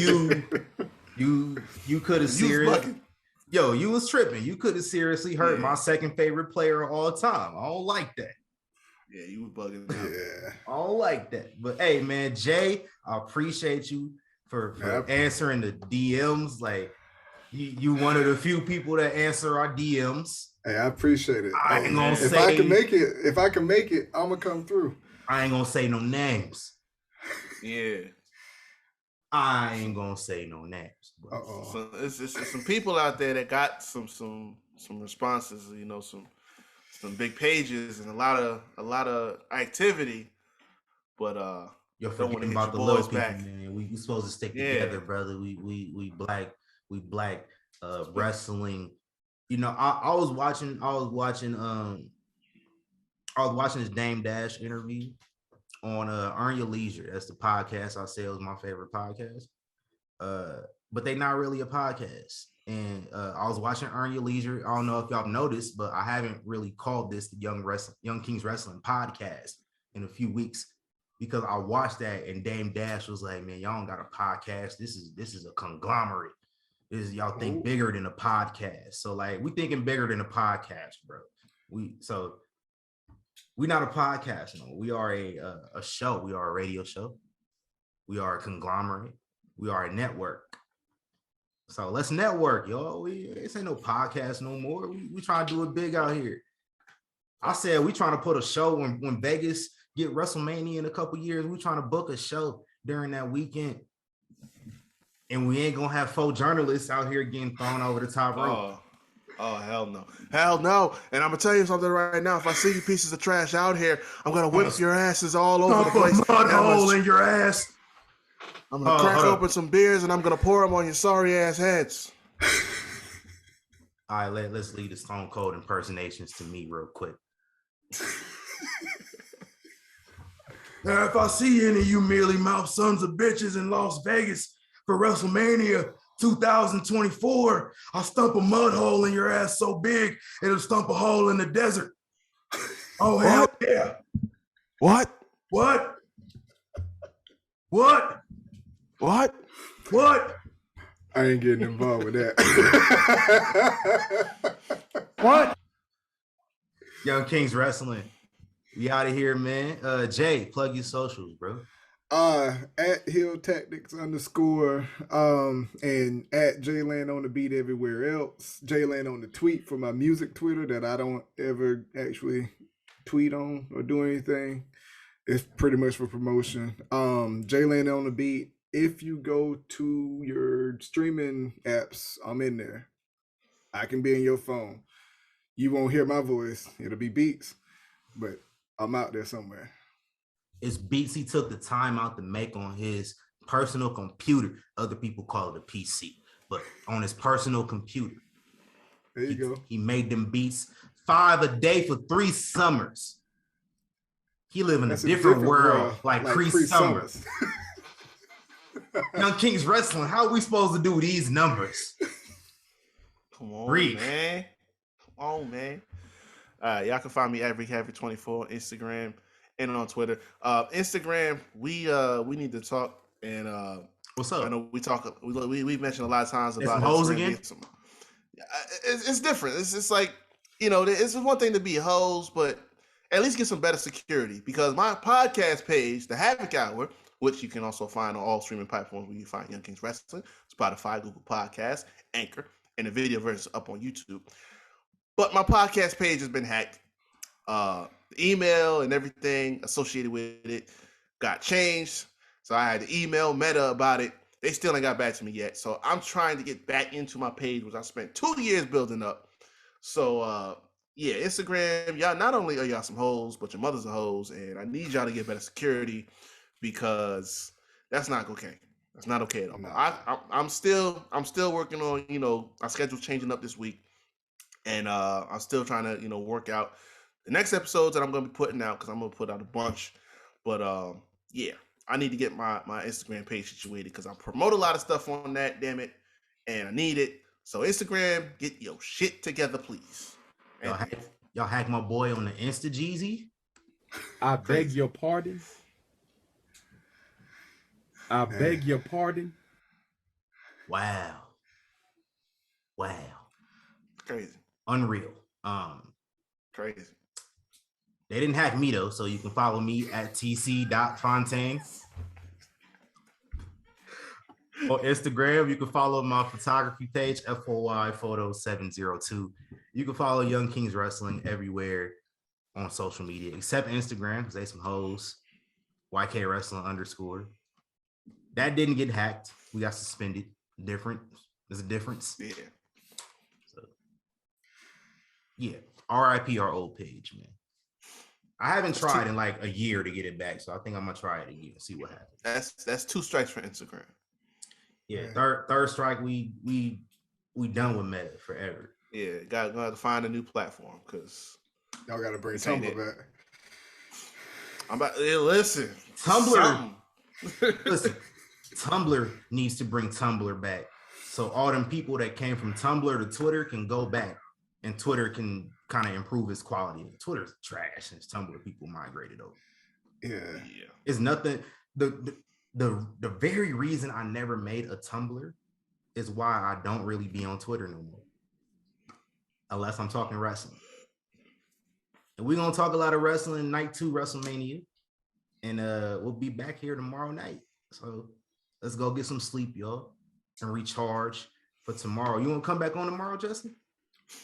You could have seriously, you was tripping. You could have seriously hurt my second favorite player of all time. I don't like that. Yeah, you was bugging out. Yeah, I don't like that. But hey, man, Jay, I appreciate you for answering the DMs. Like, you one of the few people that answer our DMs. Hey, I appreciate it. I ain't gonna if say, I can make it, I'm gonna come through. I ain't gonna say no names. Yeah. I ain't gonna say no names. So it's some people out there that got some responses, some big pages and a lot of activity, but you're forgetting about the little people, man. We supposed to stick together, brother. We black wrestling. I was watching this Dame Dash interview on Earn Your Leisure. That's the podcast I say was my favorite podcast. But they not really a podcast. And I was watching Earn Your Leisure. I don't know if y'all noticed, but I haven't really called this the Young Kings Wrestling podcast in a few weeks because I watched that and Dame Dash was like, man, y'all don't got a podcast. This is a conglomerate. Y'all think bigger than a podcast. So like we thinking bigger than a podcast, bro. We're not a podcast, no. We are a show. We are a radio show. We are a conglomerate. We are a network. So let's network, y'all. This ain't no podcast no more. We trying to do it big out here. I said we trying to put a show when Vegas get WrestleMania in a couple years. We trying to book a show during that weekend. And we ain't gonna have 4 journalists out here getting thrown over the top rope. Oh, hell no. Hell no. And I'm going to tell you something right now. If I see you pieces of trash out here, I'm going to whip your asses all over the place. Mud hole in your ass. I'm going to crack open some beers and I'm going to pour them on your sorry ass heads. All right, let's leave the Stone Cold impersonations to me real quick. Now, if I see any of you mealy mouth sons of bitches in Las Vegas for WrestleMania 2024, I'll stump a mud hole in your ass so big it'll stump a hole in the desert. Oh, hell yeah. What? I ain't getting involved with that. What? Young Kings Wrestling. We out of here, man. Jay, plug your socials, bro. At Hill Tactics _ and at Jland on the beat everywhere else. Jland on the tweet for my music Twitter that I don't ever actually tweet on or do anything. It's pretty much for promotion. Jland on the beat. If you go to your streaming apps, I'm in there. I can be in your phone. You won't hear my voice. It'll be beats, but I'm out there somewhere. It's beats he took the time out to make on his personal computer. Other people call it a PC, but on his personal computer. There you go. He made them beats 5 a day for 3 summers. He live in a different world, like Cree Summers. Young Kings Wrestling, how are we supposed to do these numbers? Come on, man. Come on, man. Y'all can find me at RickHappy24 on Instagram and on Twitter. Instagram, we need to talk. And what's up? I know we mentioned a lot of times about some hoes again. It's different. It's just like, it's one thing to be hoes, but at least get some better security, because my podcast page, The Havoc Hour, which you can also find on all streaming platforms where you find Young Kings Wrestling, Spotify, Google Podcasts, Anchor, and the video version up on YouTube. But my podcast page has been hacked. The email and everything associated with it got changed. So I had to email Meta about it. They still ain't got back to me yet. So I'm trying to get back into my page, which I spent 2 years building up. So, yeah, Instagram, y'all, not only are y'all some hoes, but your mother's a hoes, and I need y'all to get better security, because that's not okay. That's not okay at all. No. I'm still working on, our schedule's changing up this week, and I'm still trying to, work out the next episodes that I'm going to be putting out, because I'm going to put out a bunch. But yeah, I need to get my Instagram page situated, because I promote a lot of stuff on that, damn it, and I need it. So Instagram, get your shit together, please. Y'all hack my boy on the Insta Jeezy. I beg your pardon. I beg your pardon. Wow. Crazy. Unreal. Crazy. They didn't hack me though, so you can follow me at tc.fontaine. On Instagram, you can follow my photography page, FOY Photo 702. You can follow Young Kings Wrestling everywhere on social media, except Instagram, because they some hoes. YK Wrestling _. That didn't get hacked. We got suspended. There's a difference. Yeah. So, yeah. RIP our old page, man. I haven't tried in like a year to get it back, so I think I'm gonna try it again, see what happens. That's 2 strikes for Instagram. Yeah, third strike. We done with Meta forever. Yeah, got to find a new platform, because y'all got to bring Tumblr back. I'm about. Listen, Tumblr. Listen, Tumblr needs to bring Tumblr back, so all them people that came from Tumblr to Twitter can go back, and Twitter can kind of improve its quality. Twitter's trash since Tumblr people migrated over. Yeah. It's nothing. The very reason I never made a Tumblr is why I don't really be on Twitter no more, unless I'm talking wrestling. And we're gonna talk a lot of wrestling night 2 WrestleMania, and we'll be back here tomorrow night. So let's go get some sleep, y'all, and recharge for tomorrow. You want to come back on tomorrow, Justin?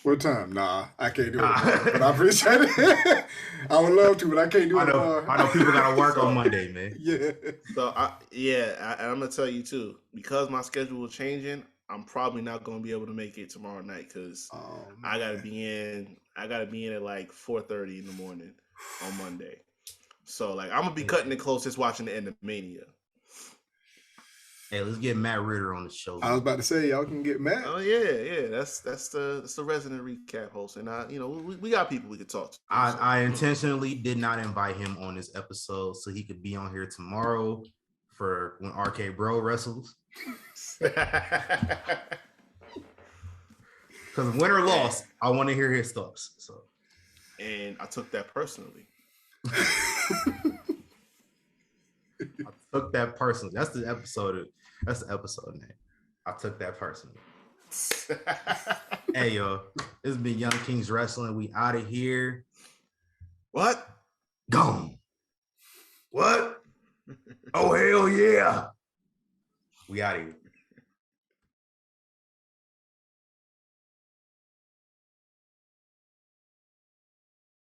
What time? Nah, I can't do it tomorrow, but I appreciate it. I would love to, but I can't do it tomorrow. I know people got to work on Monday, man. Yeah. So, I'm going to tell you, too, because my schedule is changing, I'm probably not going to be able to make it tomorrow night, because I got to be in at like 4:30 in the morning on Monday. So, like, I'm going to be cutting it close, just watching the end of Mania. Hey, let's get Matt Ritter on the show. I was about to say, y'all can get Matt. Oh yeah. That's the resident recap host, and we got people we could talk to. I intentionally did not invite him on this episode so he could be on here tomorrow for when RK Bro wrestles. Because win or loss, I want to hear his thoughts. So, and I took that personally. I took that personally. That's the episode name. I took that personally. Hey, yo, this has been Young Kings Wrestling. We out of here. What? Gone. What? Oh, hell yeah. We out of here.